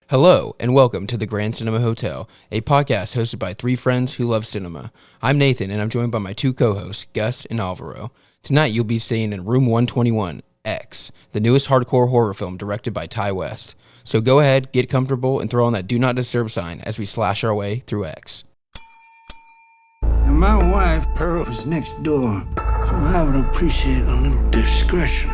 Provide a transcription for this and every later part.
Hello, and welcome to the Grand Cinema Hotel, a podcast hosted by three friends who love cinema. I'm Nathan, and I'm joined by my two co-hosts, Gus and Alvaro. Tonight, you'll be staying in Room 121, X, the newest hardcore horror film directed by Ty West. So go ahead, get comfortable, and throw on that Do Not Disturb sign as we slash our way through X. And my wife, Pearl, is next door, so I would appreciate a little discretion.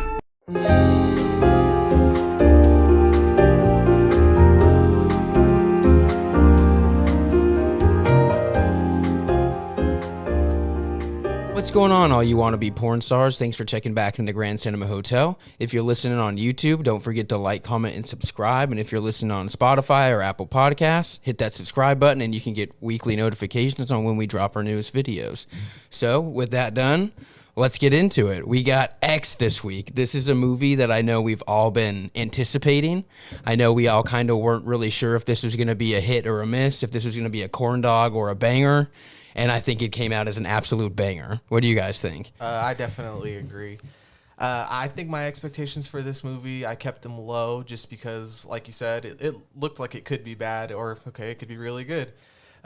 What's going on, all you wannabe porn stars? Thanks for checking back in the Grand Cinema Hotel. If you're listening on YouTube, don't forget to like, comment, and subscribe. And if you're listening on Spotify or Apple Podcasts, hit that subscribe button and you can get weekly notifications on when we drop our newest videos. So, with that done, let's get into it. We got X this week. This is a movie that I know we've all been anticipating. I know we all kind of weren't really sure if this was going to be a hit or a miss, if this was going to be a corn dog or a banger. And I think it came out as an absolute banger. What do you guys think? I definitely agree. I think my expectations for this movie, I kept them low just because, like you said, it looked like it could be bad or, okay, it could be really good.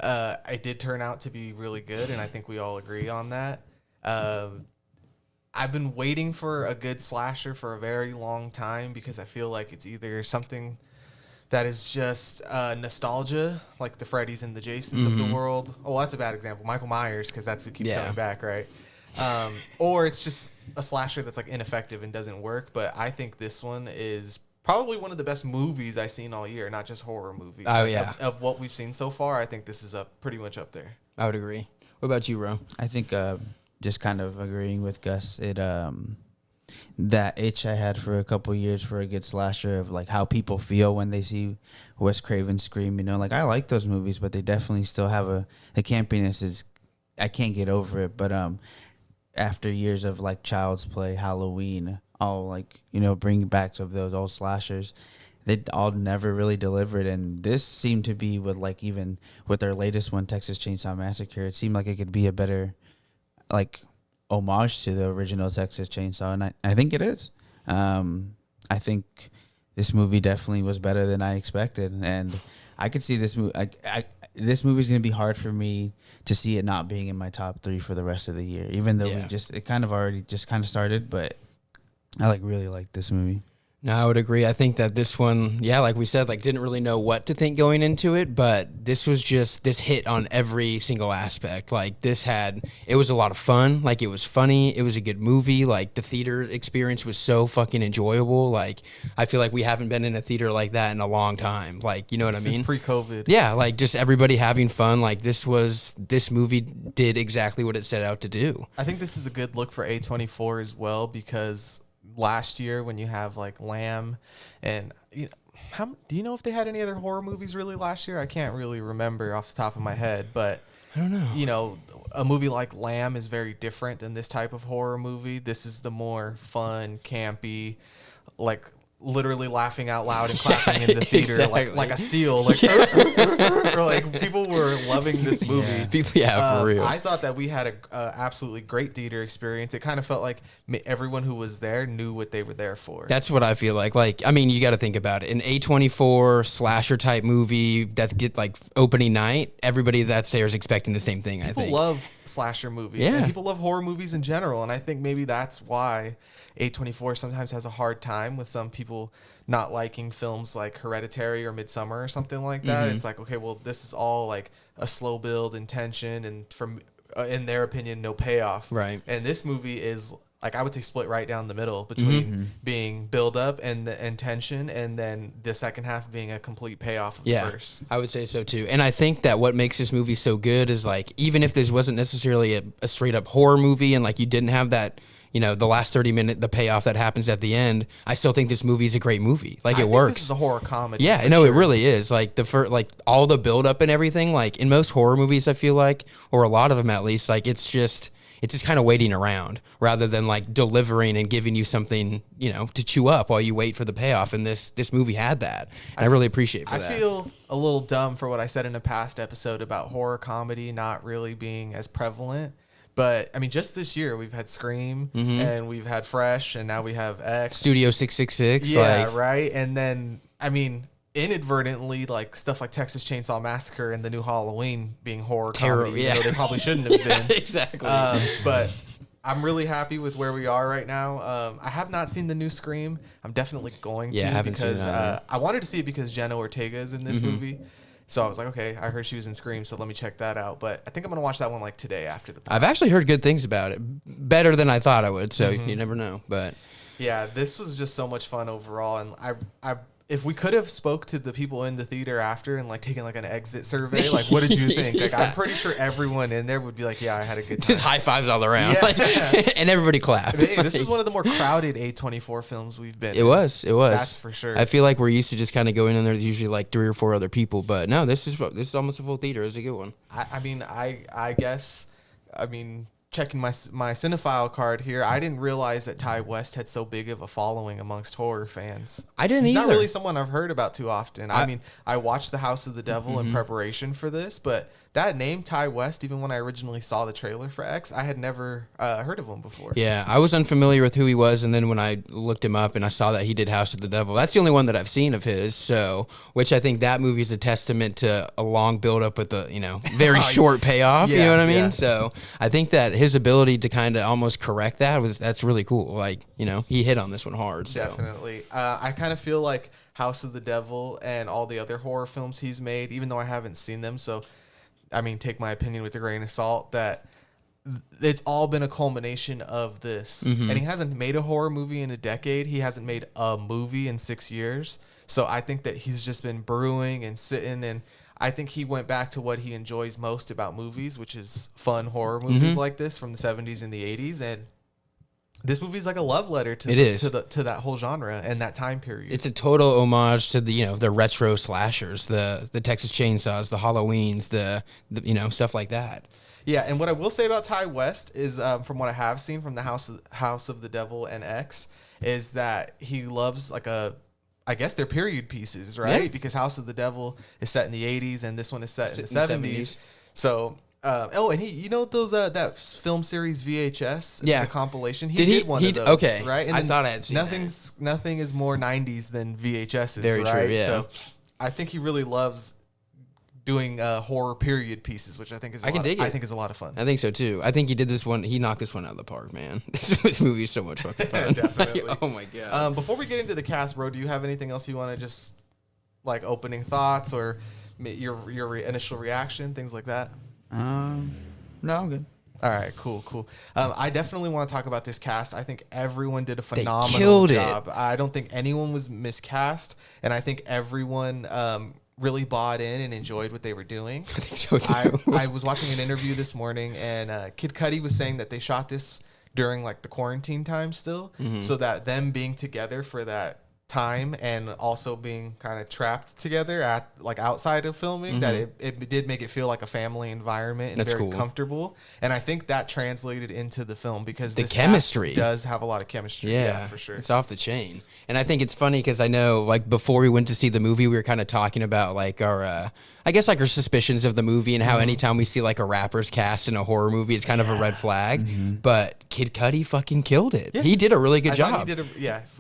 It did turn out to be really good, and I think we all agree on that. I've been waiting for a good slasher for a very long time because I feel like it's either something that is just nostalgia, like the Freddys and the Jasons of the world. Oh, that's a bad example. Michael Myers, because that's who keeps coming back, right? Or it's just a slasher that's like ineffective and doesn't work. But I think this one is probably one of the best movies I've seen all year, not just horror movies. Oh, like, yeah. Of what we've seen so far, I think this is pretty much up there. I would agree. What about you, Ro? I think just kind of agreeing with Gus, that itch I had for a couple years for a good slasher of like how people feel when they see Wes Craven scream. You know, like I like those movies, but they definitely still have the campiness is I can't get over it. But after years of like Child's Play, Halloween, all like bring backs of those old slashers, they all never really delivered. And this seemed to be with like even with their latest one, Texas Chainsaw Massacre, it seemed like it could be a better like homage to the original Texas Chainsaw, and I think it is. I think this movie definitely was better than I expected, and I could see this movie. This movie's gonna be hard for me to see it not being in my top 3 for the rest of the year, even though it kind of already started. But I really like this movie. No, I would agree. I think that this one, like we said, didn't really know what to think going into it, but this was just, this hit on every single aspect. It was a lot of fun. It was funny. It was a good movie. The theater experience was so fucking enjoyable. I feel like we haven't been in a theater like that in a long time. You know what I mean? Since pre-COVID. Yeah, just everybody having fun. This movie did exactly what it set out to do. I think this is a good look for A24 as well because last year when you have Lamb and do you know if they had any other horror movies really last year? I can't really remember off the top of my head, but I don't know. A movie like Lamb is very different than this type of horror movie. This is the more fun, campy, literally laughing out loud and clapping in the theater like a seal, or people were loving this movie. For real. I thought that we had a absolutely great theater experience. It kind of felt like everyone who was there knew what they were there for. That's what I feel like. You got to think about it. An A24 slasher type movie that get opening night, everybody that's there is expecting the same thing. People love slasher movies. Yeah. And people love horror movies in general, and I think maybe that's why A24 sometimes has a hard time with some people not liking films like Hereditary or Midsummer or something like that. Mm-hmm. It's okay, well, this is all a slow build and tension, and from in their opinion, no payoff. Right. And this movie is I would say split right down the middle between being build up and tension, and then the second half being a complete payoff of the first. I would say so too. And I think that what makes this movie so good is even if this wasn't necessarily a straight up horror movie and you didn't have that, the last 30 minutes, the payoff that happens at the end, I still think this movie is a great movie. It works. This is a horror comedy. Yeah, no, it really is. All the build up and everything, in most horror movies, I feel or a lot of them at least, it's just kind of waiting around rather than delivering and giving you something, to chew up while you wait for the payoff. And this movie had that. And I really appreciate that. I feel a little dumb for what I said in a past episode about horror comedy not really being as prevalent. But, just this year, we've had Scream, and we've had Fresh, and now we have X. Studio 666. Yeah, right? And then, inadvertently, like stuff like Texas Chainsaw Massacre and the new Halloween being horror Terror, comedy, yeah. even though they probably shouldn't have been. Exactly. But I'm really happy with where we are right now. I have not seen the new Scream. I'm definitely going to, I haven't seen because it either. I wanted to see it because Jenna Ortega is in this movie. So I was like, okay, I heard she was in Scream, so let me check that out. But I think I'm gonna watch that one like today after the. I've actually heard good things about it, better than I thought I would. So you never know, but Yeah, this was just so much fun overall, and I if we could have spoke to the people in the theater after and like taken like an exit survey, like what did you think? Like I'm pretty sure everyone in there would be like, yeah, I had a good time. just high fives all around, Yeah. and everybody clapped. Hey, this is one of the more crowded A24 films we've been. It was. That's for sure. I feel like we're used to just kind of going in there. There's usually like 3 or 4 other people, but no, this is almost a full theater. It's a good one. I mean, I guess, checking my cinephile card here, I didn't realize that Ty West had so big of a following amongst horror fans. I didn't He's either. not really someone I've heard about too often. I mean, I watched The House of the Devil in preparation for this, but that name, Ty West, even when I originally saw the trailer for X, I had never heard of him before. Yeah, I was unfamiliar with who he was, and then when I looked him up and I saw that he did House of the Devil, that's the only one that I've seen of his. So, which I think that movie is a testament to a long build up with a very short payoff. You Yeah, know what I mean? yeah. So I think that his ability to kind of almost correct that's really cool. Like he hit on this one hard. So. Definitely. I kind of feel like House of the Devil and all the other horror films he's made, even though I haven't seen them, so I mean, take my opinion with a grain of salt, that it's all been a culmination of this. And he hasn't made a horror movie in a decade. He hasn't made a movie in 6 years. So I think that he's just been brewing and sitting, and I think he went back to what he enjoys most about movies, which is fun horror movies like this from the 70s and the 80s. And this movie's like a love letter to that whole genre and that time period. It's a total homage to the retro slashers, the Texas Chainsaws, the Halloweens, the stuff like that. Yeah, and what I will say about Ty West is, from what I have seen from the House of the Devil and X, is that he loves I guess they're period pieces, right? Yeah. Because House of the Devil is set in the 80s and this one is set in the 70s. 70s. So, and he, those that film series VHS, Yeah. the compilation. He Did he- did one he of d- those, okay. right? And I then thought I had seen nothing is more 90s than VHSs, Very true, right? yeah. So, I think he really loves doing horror period pieces, which I think is a lot of fun. I think so too. I think he knocked this one out of the park, man. This movie is so much fucking fun. Definitely. Oh my god. Before we get into the cast, bro, do you have anything else you want to just opening thoughts or your initial reaction, things like that? No, I'm good. All right, cool. I definitely want to talk about this cast. I think everyone did a phenomenal killed it. job. I don't think anyone was miscast, and I think everyone really bought in and enjoyed what they were doing. I think so too. I was watching an interview this morning, and Kid Cudi was saying that they shot this during the quarantine time still, so that them being together for that time and also being kind of trapped together at outside of filming, that it did make it feel like a family environment and That's very cool. comfortable. And I think that translated into the film because The this chemistry cast does have a lot of chemistry. Yeah, for sure. It's off the chain. And I think it's funny because I know before we went to see the movie, we were kind of talking about our I guess our suspicions of the movie and how anytime we see a rapper's cast in a horror movie, it's kind of a red flag. But Kid Cudi fucking killed it. Yeah. He did a really good I job. thought he did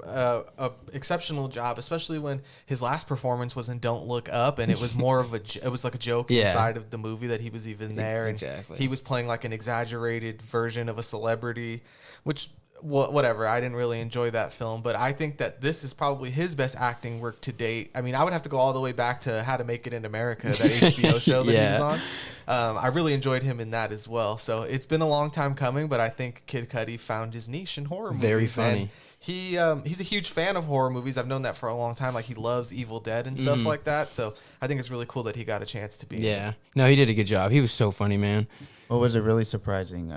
a exceptional job, especially when his last performance was in Don't Look Up, and it was more of it was like a joke Yeah. inside of the movie that he was even there, and Exactly. he was playing an exaggerated version of a celebrity, which whatever. I didn't really enjoy that film, but I think that this is probably his best acting work to date. I mean, I would have to go all the way back to How to Make It in America, that HBO show that he was on. I really enjoyed him in that as well. So it's been a long time coming, but I think Kid Cudi found his niche in horror movies. Very funny. And he's a huge fan of horror movies. I've known that for a long time. He loves Evil Dead and stuff like that. So I think it's really cool that he got a chance to be in it. Yeah. No, he did a good job. He was so funny, man. What was a really surprising,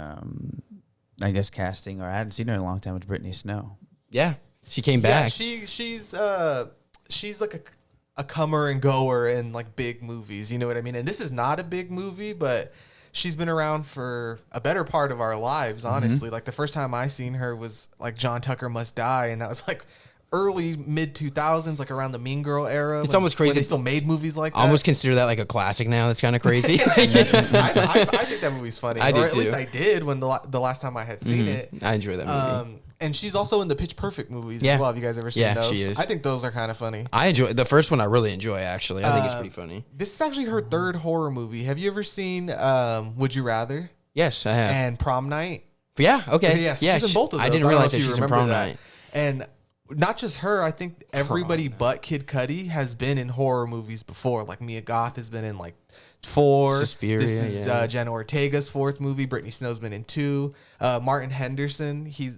I guess, casting, or I hadn't seen her in a long time, was Brittany Snow. Yeah. She came Yeah, back. she's like a comer and goer in big movies. You know what I mean? And this is not a big movie, but she's been around for a better part of our lives, honestly. The first time I seen her was John Tucker Must Die, and that was early mid 2000s, around the Mean Girl era. It's almost crazy. When they still made movies like that. I almost consider that a classic now. That's kind of crazy. I think that movie's funny. I do or at least too. I did when the last time I had seen it. I enjoy that movie. And she's also in the Pitch Perfect movies Yeah. as well. Have you guys ever seen Yeah, those? she is. I think those are kind of funny. I enjoy the first one. I really enjoy, actually. I think it's pretty funny. This is actually her third horror movie. Have you ever seen Would You Rather Yes, I have. and Prom Night? Yeah, okay. Yeah, yeah, she's in both of those. I didn't don't know realize if that you she's in remember Prom that. Night. And not just her, I think everybody but Kid Cudi has been in horror movies before. Like Mia Goth has been in like 4. Suspiria, This is yeah. Jenna Ortega's 4th movie. Brittany Snow's been in 2. Martin Henderson, he's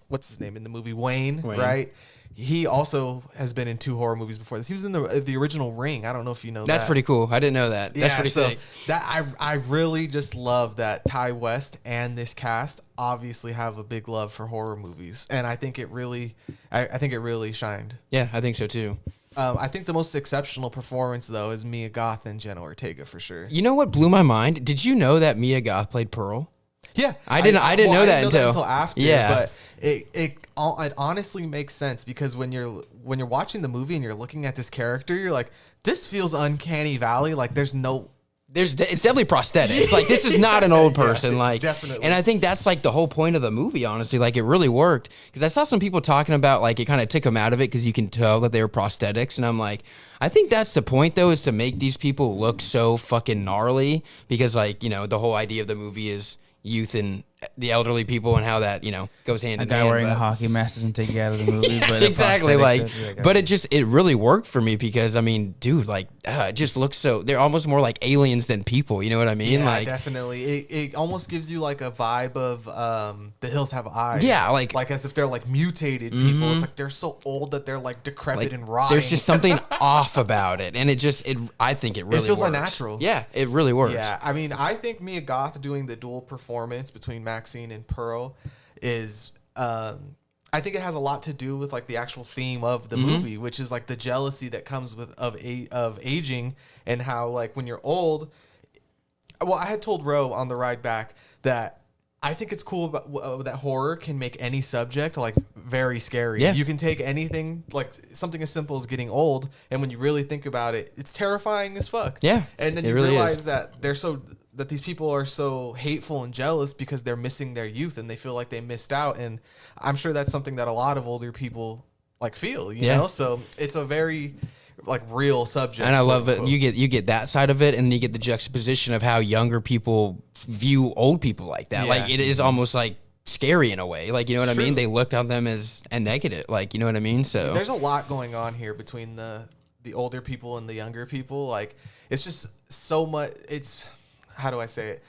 what's his name in the movie Wayne, right? He also has been in 2 horror movies before this. He was in the original Ring. I don't know if you know That's that. pretty cool. I didn't know that. That's pretty sick. That I really just love that Ty West and this cast obviously have a big love for horror movies, and I think it really, I think it really shined. Yeah, I think so too. I think the most exceptional performance though is Mia Goth and Jenna Ortega for sure. You know what blew my mind? Did you know that Mia Goth played Pearl? Yeah, I didn't know that until after. Yeah. But it honestly makes sense because when you're watching the movie and you're looking at this character, you're like, this feels uncanny valley. Like there's it's definitely prosthetics. Like this is not an old person. Yeah, like definitely. And I think that's like the whole point of the movie. Honestly, like it really worked because I saw some people talking about like it kind of took them out of it because you can tell that they were prosthetics, and I'm like, I think that's the point though, is to make these people look so fucking gnarly because like the whole idea of the movie is youth and the elderly people and how that goes hand A in guy hand. wearing a but- hockey mask doesn't take you out of the movie, but exactly, but it it really worked for me because I mean, dude, like it just looks so they're almost more like aliens than people. You know what I mean? Yeah, like definitely. It almost gives you like a vibe of The Hills Have Eyes. Yeah, like as if they're like mutated people. It's like they're so old that they're like decrepit and rotting. there's just something off about it, and I think it really feels works. unnatural. Yeah, it really works. Yeah, I mean, I think Mia Goth doing the dual performance between Maxine and Pearl is I think it has a lot to do with like the actual theme of the movie, which is like the jealousy that comes with of aging and how like when you're old. Well, I had told Ro on the ride back that I think it's cool about, that horror can make any subject like very scary. Yeah. You can take anything like something as simple as getting old, and when you really think about it, it's terrifying as fuck. Yeah, and then it you really realize is. that these people are so hateful and jealous because they're missing their youth and they feel like they missed out. And I'm sure that's something that a lot of older people like feel, you know? So it's a very like real subject. And I love it. You get that side of it, and then you get the juxtaposition of how younger people view old people like that. Yeah. Like it is almost like scary in a way. Like, you know what I mean? True. They look on them as a negative. Like, you know what I mean? So There's a lot going on here between the older people and the younger people. Like it's just so much. It's, how do I say it?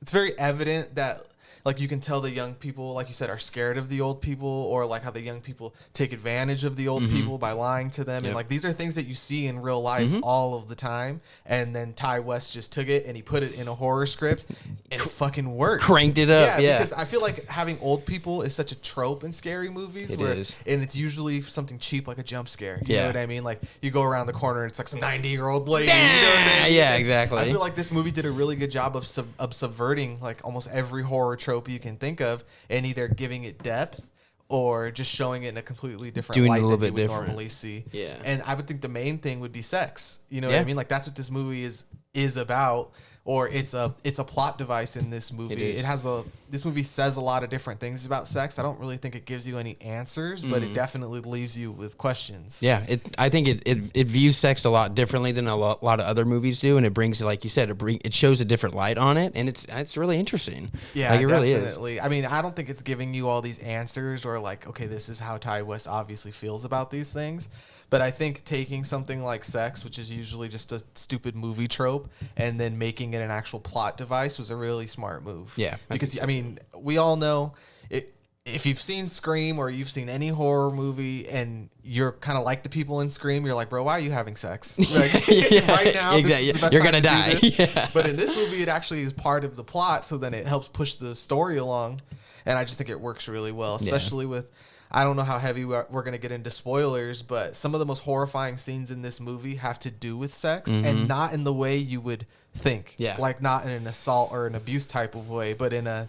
It's very evident that like you can tell the young people, like you said, are scared of the old people, or like how the young people take advantage of the old people by lying to them. Yep. And like these are things that you see in real life all of the time. And then Ty West just took it and he put it in a horror script and it fucking works. Cranked it up, yeah. Because I feel like having old people is such a trope in scary movies. It where, is. And it's usually something cheap like a jump scare. You Yeah. know what I mean? Like you go around the corner and it's like some 90-year-old lady. You know what I mean? Yeah, exactly. I feel like this movie did a really good job of subverting like almost every horror trope you can think of, and either giving it depth or just showing it in a completely different Doing it light a little than bit you would different. normally see. Yeah. And I would think the main thing would be sex. You know what Yeah. I mean? Like that's what this movie is about. Or it's a plot device in this movie. It is. This movie says a lot of different things about sex. I don't really think it gives you any answers, but it definitely leaves you with questions. yeah, I think it views sex a lot differently than a lot of other movies do, and it brings, like you said, it shows a different light on it, and it's really interesting. Yeah, like, it really is. definitely. I mean, I don't think it's giving you all these answers or like, okay, this is how Ty West obviously feels about these things. But I think taking something like sex, which is usually just a stupid movie trope, and then making it an actual plot device was a really smart move. Yeah, Because, I mean, we all know if you've seen Scream or you've seen any horror movie and you're kind of like the people in Scream, you're like, bro, why are you having sex? Like, Yeah, right now, this is exactly. the best You're time gonna to do die. this. Yeah. But in this movie, it actually is part of the plot, so then it helps push the story along. And I just think it works really well, especially with, I don't know how heavy we're going to get into spoilers, but some of the most horrifying scenes in this movie have to do with sex, and not in the way you would think. Yeah. Like not in an assault or an abuse type of way, but in a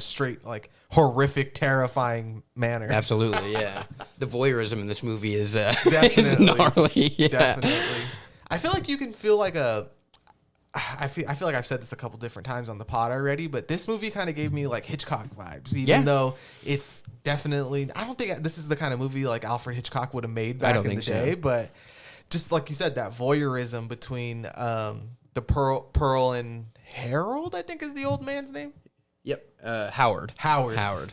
straight, like, horrific, terrifying manner. Absolutely, yeah. The voyeurism in this movie is is Definitely. gnarly. Yeah. Definitely. I feel like you can feel like I feel like I've said this a couple different times on the pod already, but this movie kind of gave me like Hitchcock vibes, even though it's definitely, I don't think this is the kind of movie like Alfred Hitchcock would have made back in the day, but just like you said, that voyeurism between the Pearl and Harold, I think is the old man's name. Yep. Howard.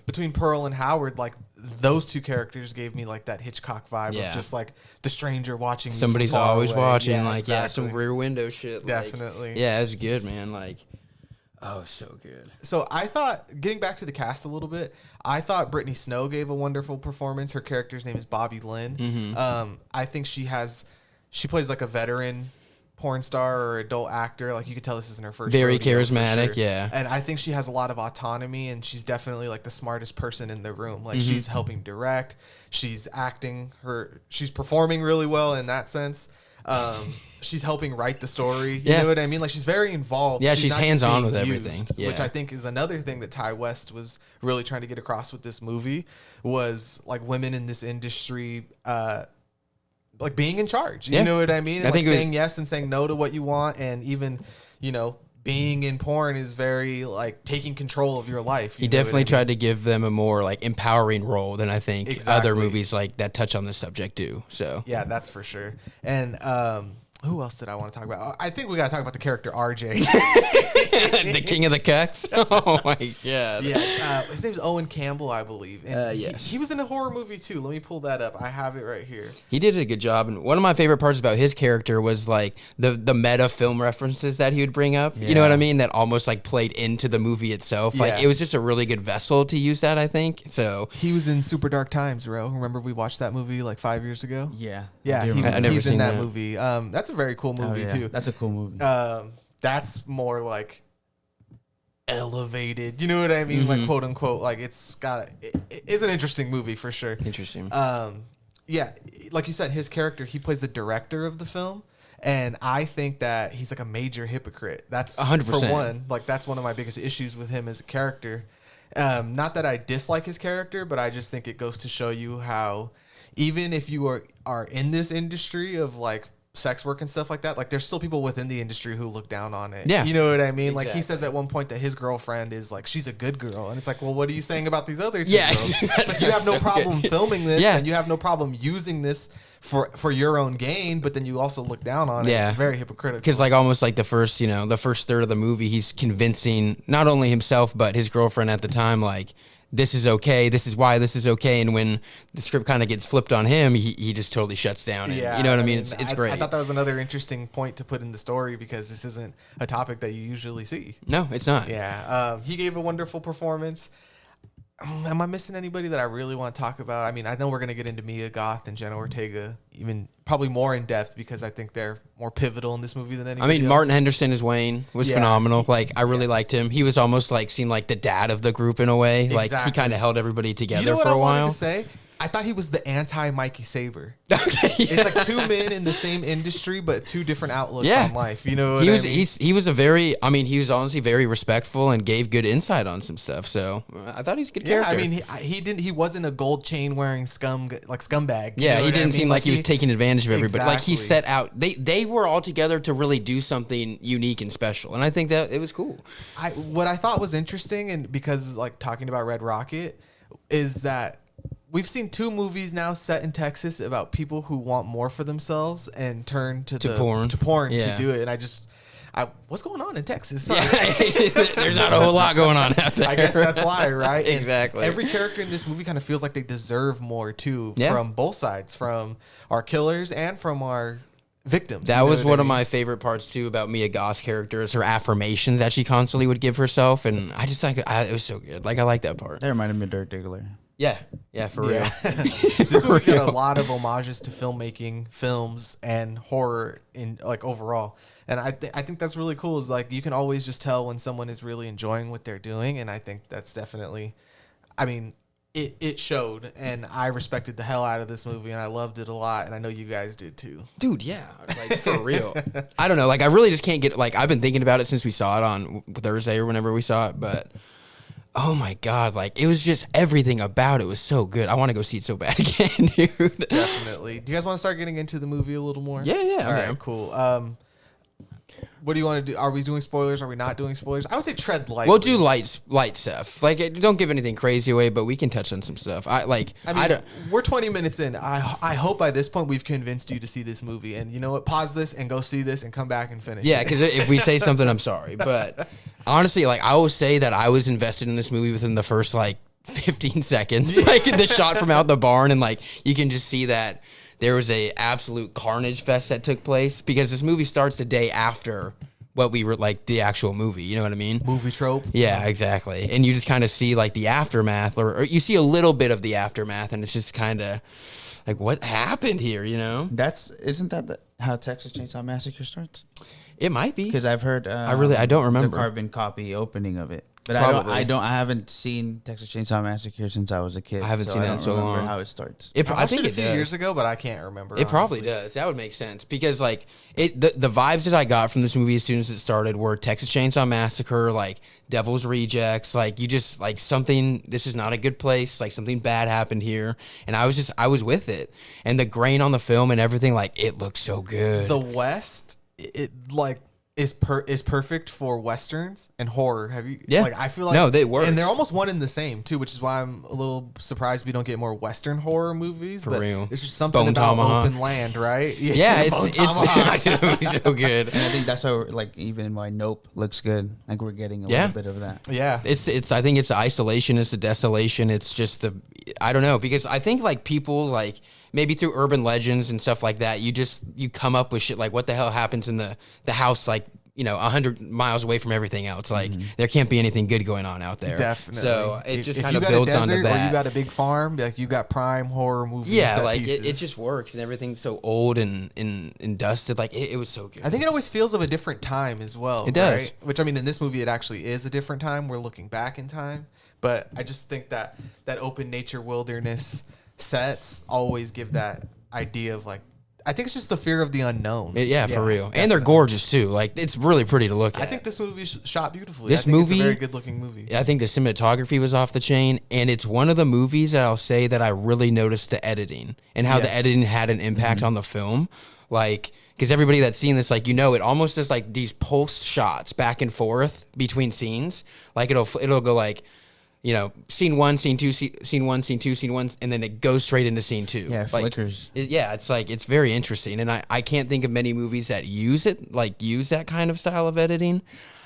Between Pearl and Howard, like those two characters gave me like that Hitchcock vibe of just like the stranger watching. Somebody's always watching, some Rear Window shit. Definitely. Like, yeah, it's good, man. Like, oh, so good. So I thought, getting back to the cast a little bit, I thought Brittany Snow gave a wonderful performance. Her character's name is Bobby Lynn. Mm-hmm. I think she plays like a veteran porn star or adult actor. Like you could tell this isn't her first very rodeo, charismatic, for sure. yeah. And I think she has a lot of autonomy, and she's definitely like the smartest person in the room. Like Mm-hmm. she's helping direct, she's she's performing really well in that sense. She's helping write the story. You know what I mean? Like she's very involved. Yeah, she's not just hands-on being with used, everything. Yeah. which I think is another thing that Ty West was really trying to get across with this movie, was like women in this industry like being in charge. You know what I mean? And I think saying yes and saying no to what you want, and even, being in porn is very like taking control of your life. He definitely tried to give them a more like empowering role than I think other movies like that touch on the subject do. So yeah, that's for sure. And who else did I want to talk about? I think we got to talk about the character RJ. the king of the cucks. Oh my god. Yeah, his name's Owen Campbell, I believe. And yes, he was in a horror movie too. Let me pull that up. I have it right here. He did a good job, and one of my favorite parts about his character was like the meta film references that he would bring up. You know what I mean? That almost like played into the movie itself. Like it was just a really good vessel to use that, I think. So he was in Super Dark Times, Ro. Remember we watched that movie like 5 years ago? Yeah. He's in that movie. That's a very cool movie too. That's a cool movie. That's more like elevated, you know what I mean? Like quote unquote, like it's an interesting movie for sure. Interesting. Yeah, like you said, his character, he plays the director of the film, and I think that he's like a major hypocrite. That's 100%. For one, like that's one of my biggest issues with him as a character. Not that I dislike his character, but I just think it goes to show you how even if you are in this industry of like sex work and stuff like that, like there's still people within the industry who look down on it. Yeah. You know what I mean? Exactly. Like he says at one point that his girlfriend is like, she's a good girl. And it's like, well, what are you saying about these other two girls? It's like, you have no problem filming this and you have no problem using this for your own gain, but then you also look down on it. It's very hypocritical. Because like almost like the first third of the movie, he's convincing not only himself, but his girlfriend at the time, like, this is okay. This is why this is okay. And when the script kind of gets flipped on him, he just totally shuts down. Yeah, you know what I mean? It's great. I thought that was another interesting point to put in the story because this isn't a topic that you usually see. No, it's not. Yeah. He gave a wonderful performance. Am I missing anybody that I really want to talk about? I mean, I know we're going to get into Mia Goth and Jenna Ortega even probably more in depth because I think they're more pivotal in this movie than anybody else. Martin Henderson as Wayne was phenomenal. Like, I really liked him. He was almost like seemed like the dad of the group in a way. Like, he kind of held everybody together for a while. Wanted to say? I thought he was the anti-Mikey Saber. Okay, it's like two men in the same industry, but two different outlooks on life. You know, he was honestly very respectful and gave good insight on some stuff. So I thought he's a good character. I mean, he wasn't a gold chain wearing scumbag. Yeah, he didn't seem like he was taking advantage of everybody. Exactly. Like he set out, they were all together to really do something unique and special, and I think that it was cool. What I thought was interesting, and because like talking about Red Rocket, is that we've seen two movies now set in Texas about people who want more for themselves and turn to porn to do it. And what's going on in Texas? There's not a whole lot going on out there. I guess that's why, right? Exactly. And every character in this movie kind of feels like they deserve more too, from both sides, from our killers and from our victims. That was one of my favorite parts too about Mia Goth's character, is her affirmations that she constantly would give herself, and I just it was so good. Like I like that part. That reminded me of Dirk Diggler. Yeah, for real. This movie's got a lot of homages to filmmaking, films, and horror in like overall. And I think that's really cool. Is like you can always just tell when someone is really enjoying what they're doing, and I think that's definitely, I mean, it showed, and I respected the hell out of this movie, and I loved it a lot, and I know you guys did too. Dude, yeah, like for real. I don't know, like I really just can't get, like I've been thinking about it since we saw it on Thursday or whenever we saw it, but oh my God, like it was just everything about it was so good. I want to go see it so bad again, dude. Definitely. Do you guys want to start getting into the movie a little more? Yeah. All okay. right, cool. What do you want to do? Are we doing spoilers? Are we not doing spoilers? I would say tread lightly. We'll do light stuff. Like, don't give anything crazy away, but we can touch on some stuff. We're 20 minutes in. I hope by this point we've convinced you to see this movie. And you know what? Pause this and go see this and come back and finish. Yeah, because if we say something, I'm sorry. But honestly, like, I will say that I was invested in this movie within the first, like, 15 seconds. Like, the shot from out the barn, and, like, you can just see that there was a absolute carnage fest that took place, because this movie starts the day after what we were, like, the actual movie. You know what I mean? Movie trope. Yeah, exactly. And you just kind of see, like, the aftermath, or you see a little bit of the aftermath, and it's just kind of like, what happened here, you know? Isn't that how Texas Chainsaw Massacre starts? It might be. Because I've heard I don't remember the carbon copy opening of it. But Probably. I haven't seen Texas Chainsaw Massacre since I was a kid. I haven't seen that in so remember long. how it starts. I think it a few does. years ago, but I can't remember. It probably does. That would make sense, because, like, the vibes that I got from this movie as soon as it started were Texas Chainsaw Massacre, like Devil's Rejects, like, you just, like, something, this is not a good place, like, something bad happened here, and I was with it, and the grain on the film and everything, like, it looks so good. The West, is perfect for westerns and horror. Have you? Yeah. Like, I feel like No, they work, and they're almost one in the same too, which is why I'm a little surprised we don't get more Western horror movies. For but real. it's just something Bone about Tomahawk. open land, right? Yeah, Bone it's Tomahawk. so good. And I think that's why, like, even why Nope looks good. Like, we're getting a Yeah. little bit of that. Yeah, It's I think it's the isolation, it's the desolation, it's just I don't know, because I think, like, people, like, maybe through urban legends and stuff like that, you come up with shit like, what the hell happens in the house, like, you know, 100 miles away from everything else. Like, there can't be anything good going on out there. definitely. So it just If kind you of got builds a onto desert that. or you got a big farm, like, you got prime horror movies. Yeah, set like, pieces. it just works, and everything's so old and dusted. Like, it was so good. I think it always feels of a different time as well. It does. Right? Which, I mean, in this movie, it actually is a different time. We're looking back in time. But I just think that open nature wilderness sets always give that idea of, like, I think it's just the fear of the unknown. Yeah, for real. definitely. And they're gorgeous, too. Like, it's really pretty to look at. I think this movie shot beautifully. This I think movie- it's a very good looking movie. I think the cinematography was off the chain, and it's one of the movies that I'll say that I really noticed the editing and how the Yes. editing had an impact on the film. Like, because everybody that's seen this, like, you know, it almost is like these pulse shots back and forth between scenes. Like, it'll go like, you know, scene one, scene two, scene one, scene two, scene one, and then it goes straight into scene two. Yeah, it like, flickers. It's like, it's very interesting, and I can't think of many movies that use that kind of style of editing.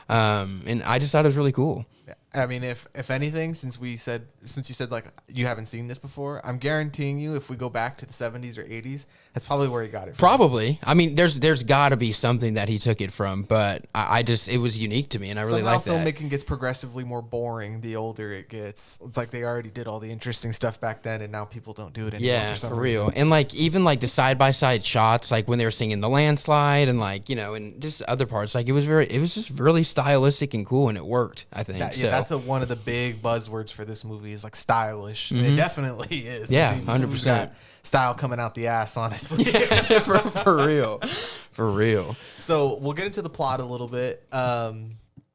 And I just thought it was really cool. I mean, if anything, since you said like you haven't seen this before, I'm guaranteeing you, if we go back to the 70s or 80s, that's probably where he got it from. Probably. I mean, there's got to be something that he took it from, but I just, it was unique to me, and I really like that. Somehow filmmaking gets progressively more boring the older it gets. It's like they already did all the interesting stuff back then, and now people don't do it anymore. Yeah, for some for reason. real. And, like, even, like, the side-by-side shots, like when they were singing The Landslide, and, like, you know, and just other parts, like, it was just really stylistic and cool, and it worked, I think. That's one of the big buzzwords for this movie is, like, stylish. And it definitely is. Yeah, I mean, this movie's 100%. got style coming out the ass, honestly. for real. For real. So we'll get into the plot a little bit. You want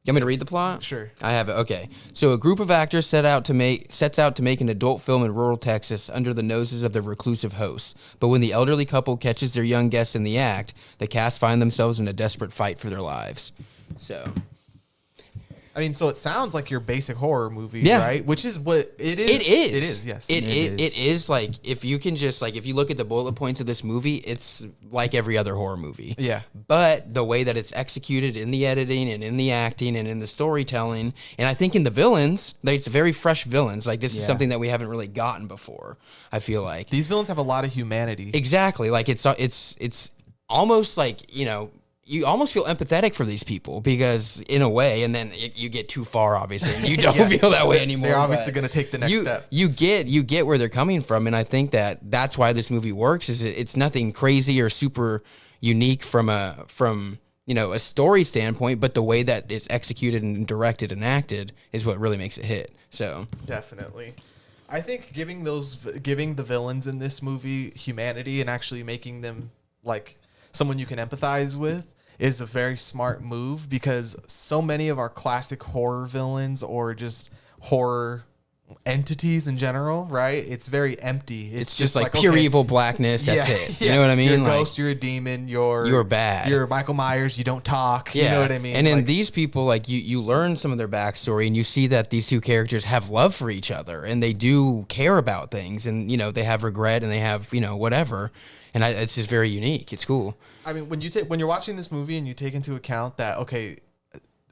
me to read the plot? Sure. I have it. Okay. So a group of actors sets out to make an adult film in rural Texas under the noses of their reclusive hosts. But when the elderly couple catches their young guests in the act, the cast find themselves in a desperate fight for their lives. So, I mean, so it sounds like your basic horror movie, Yeah. right? Which is what it is. it is. It is, yes. It is. is, like, if you can just, like, if you look at the bullet points of this movie, it's like every other horror movie. Yeah. But the way that it's executed in the editing and in the acting and in the storytelling, and I think in the villains, like, it's very fresh villains. Like, this is Yeah. something that we haven't really gotten before, I feel like. These villains have a lot of humanity. Exactly. Like, it's almost like, you know, you almost feel empathetic for these people, because in a way, and then you get too far, obviously, and you don't Yeah. feel that way anymore. They're obviously but going to take the next step. You get where they're coming from, and I think that's why this movie works. Is it's nothing crazy or super unique from you know, a story standpoint, but the way that it's executed and directed and acted is what really makes it hit. So Definitely. I think giving the villains in this movie humanity and actually making them like someone you can empathize with is a very smart move, because so many of our classic horror villains or just horror entities in general, right? It's very empty. It's just like pure evil blackness. That's it. You know what I mean? You're a like, ghost, you're a demon, you're bad. You're Michael Myers, you don't talk. You know what I mean? And then these people, like you learn some of their backstory and you see that these two characters have love for each other and they do care about things and, they have regret and they have, whatever. And it's just very unique. It's cool. I mean, when you're watching this movie and you take into account that, okay,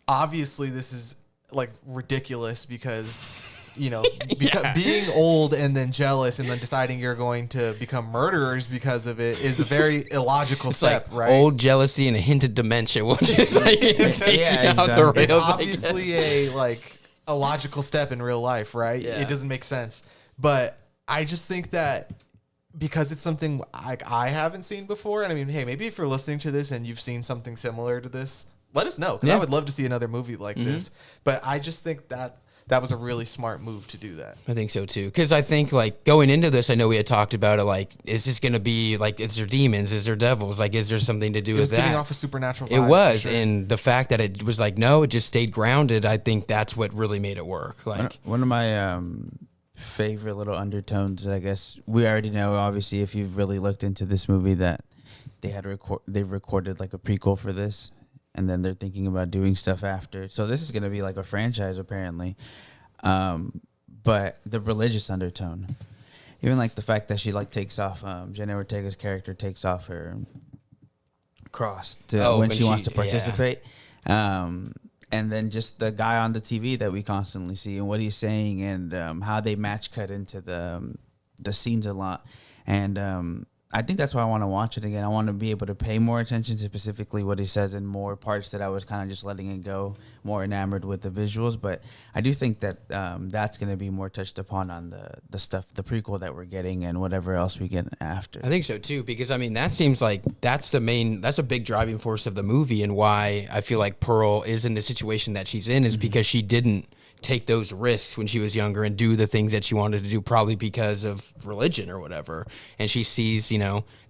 obviously this is like ridiculous because being old and then jealous and then deciding you're going to become murderers because of it is a very illogical step, like right? Old jealousy and a hint of dementia will just like out the rails. It's obviously a logical step in real life, right? Yeah. It doesn't make sense. But I just think that because it's something I haven't seen before, and I mean, hey, maybe if you're listening to this and you've seen something similar to this, let us know, because I would love to see another movie like this. But I just think that was a really smart move to do that. I think so too, because I think like going into this, I know we had talked about it. Like, is this going to be like, is there demons? Is there devils? Like, is there something to do with that? It was giving off a supernatural vibe. It was, sure. and the fact that it was like, no, it just stayed grounded. I think that's what really made it work. Like one of my favorite little undertones that I guess we already know, obviously, if you've really looked into this movie, that they've recorded like a prequel for this, and then they're thinking about doing stuff after. So this is going to be like a franchise apparently. But the religious undertone, even like the fact that she like takes off, Jenna Ortega's character takes off her cross when she wants to participate. Yeah. And then just the guy on the TV that we constantly see and what he's saying and how they match cut into the scenes a lot. And I think that's why I want to watch it again. I want to be able to pay more attention to specifically what he says in more parts that I was kind of just letting it go, more enamored with the visuals. But I do think that that's going to be more touched upon on the stuff, the prequel that we're getting and whatever else we get after. I think so too, because I mean, that seems like that's a big driving force of the movie, and why I feel like Pearl is in the situation that she's in is because she didn't take those risks when she was younger and do the things that she wanted to do, probably because of religion or whatever. And she sees,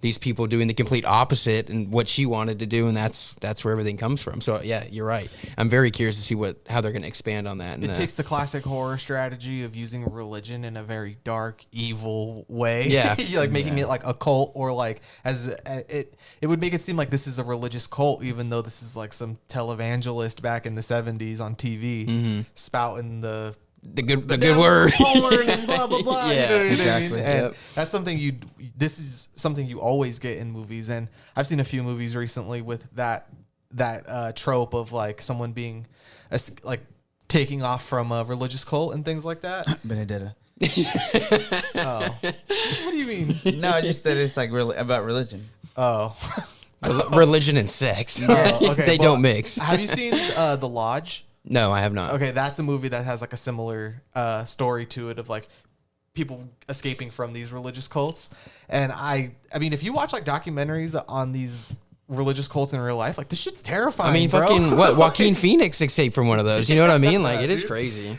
these people doing the complete opposite and what she wanted to do, and that's where everything comes from. So yeah, you're right. I'm very curious to see how they're going to expand on that. It takes the classic horror strategy of using religion in a very dark, evil way. Yeah. Making it like a cult, or like it would make it seem like this is a religious cult, even though this is like some televangelist back in the 70s on TV spouting the good word and blah blah blah. Yeah, you know what exactly. I mean? And that's something this is something you always get in movies, and I've seen a few movies recently with that trope of like someone being like taking off from a religious cult and things like that. Benedetta. Oh, what do you mean? No, just that it's like really about religion. Oh, religion and sex. okay. They don't mix. Have you seen The Lodge? No, I have not. Okay, that's a movie that has like a similar story to it of like people escaping from these religious cults. And I mean, if you watch like documentaries on these religious cults in real life, like this shit's terrifying. I mean, bro. fucking what? Joaquin Phoenix escaped from one of those. You know what I mean? Like, it is crazy.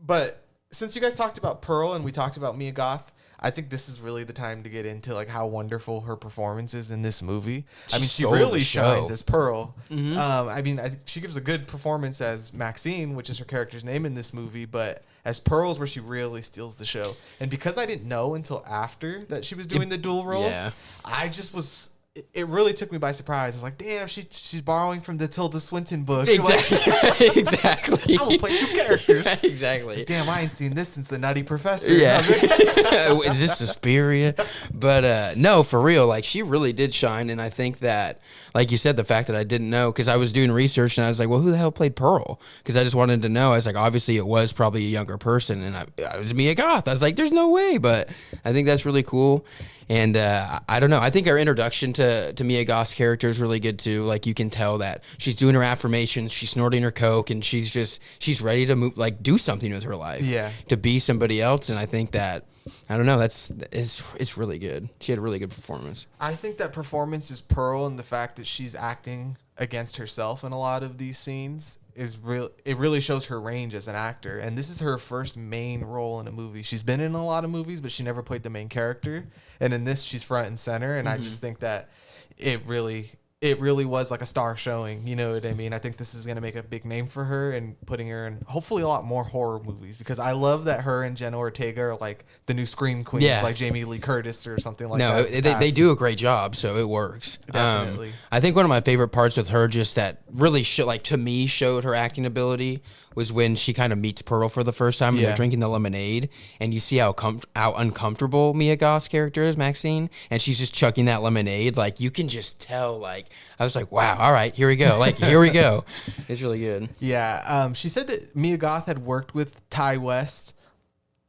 But since you guys talked about Pearl and we talked about Mia Goth, I think this is really the time to get into like how wonderful her performance is in this movie. She stole really the show. shines as Pearl. I think she gives a good performance as Maxine, which is her character's name in this movie, but as Pearl's where she really steals the show. And because I didn't know until after that she was doing the dual roles, I just was... It really took me by surprise. I was like, damn, she's borrowing from the Tilda Swinton book. Exactly. Exactly. I will play two characters. Exactly. Damn, I ain't seen this since the Nutty Professor. Yeah. Is this Suspiria? But no, for real, like she really did shine. And I think that, like you said, the fact that I didn't know, because I was doing research and I was like, well, who the hell played Pearl? Because I just wanted to know. I was like, obviously it was probably a younger person. And I was Mia Goth. I was like, there's no way. But I think that's really cool. And I don't know. I think our introduction to Mia Goth's character is really good too. Like you can tell that she's doing her affirmations, she's snorting her coke, and she's ready to move, like do something with her life. Yeah. To be somebody else. And I think that, I don't know, it's really good. She had a really good performance. I think that performance is Pearl, and the fact that she's acting against herself in a lot of these scenes is real. It really shows her range as an actor. And this is her first main role in a movie. She's been in a lot of movies, but she never played the main character. And in this, she's front and center. And I just think that it really it really was like a star showing. You know what I mean? I think this is going to make a big name for her and putting her in hopefully a lot more horror movies, because I love that her and Jenna Ortega are like the new Scream queens, like Jamie Lee Curtis or something like that. No, they do a great job, so it works. Definitely. I think one of my favorite parts with her, just that really to me showed her acting ability, was when she kind of meets Pearl for the first time and they're drinking the lemonade, and you see how uncomfortable Mia Goth's character is, Maxine, and she's just chucking that lemonade. Like, you can just tell, like, I was like, wow, all right, here we go. Like, here we go. It's really good. Yeah. She said that Mia Goth had worked with Ty West.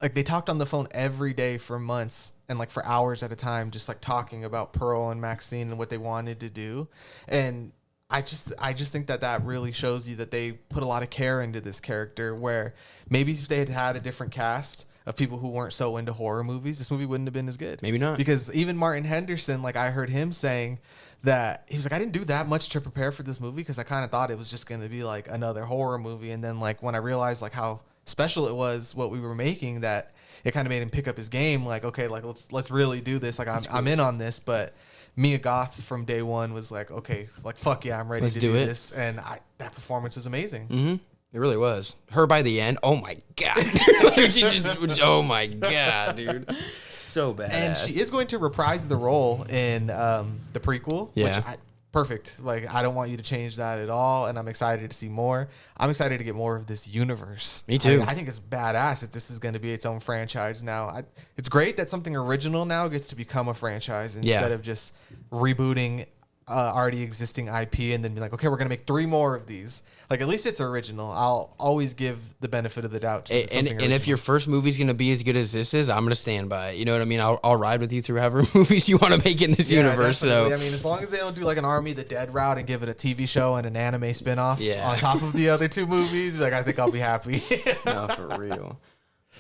Like, they talked on the phone every day for months and like for hours at a time, just like talking about Pearl and Maxine and what they wanted to do. And I just think that really shows you that they put a lot of care into this character, where maybe if they had had a different cast of people who weren't so into horror movies, this movie wouldn't have been as good. Maybe not. Because even Martin Henderson, like, I heard him saying that he was like, I didn't do that much to prepare for this movie because I kind of thought it was just going to be like another horror movie. And then like when I realized like how special it was what we were making, that it kind of made him pick up his game. Like, okay, like let's really do this. Like, I'm in on this. But Mia Goth from day one was like, okay, like, fuck yeah, I'm ready to do this. And that performance is amazing. Mm-hmm. It really was. Her by the end, oh my God. Oh my God, dude. So bad. And she is going to reprise the role in the prequel, which perfect. Like, I don't want you to change that at all, and I'm excited to see more. I'm excited to get more of this universe. Me too. I think it's badass that this is going to be its own franchise now. It's great that something original now gets to become a franchise instead of just rebooting already existing IP and then be like, okay, we're going to make 3 more of these. Like, at least it's original. I'll always give the benefit of the doubt to something original. And if your first movie's going to be as good as this is, I'm going to stand by it. You know what I mean? I'll ride with you through however movies you want to make in this universe. Definitely. So I mean, as long as they don't do like an Army of the Dead route and give it a TV show and an anime spinoff on top of the other 2 movies, like, I think I'll be happy. No, for real.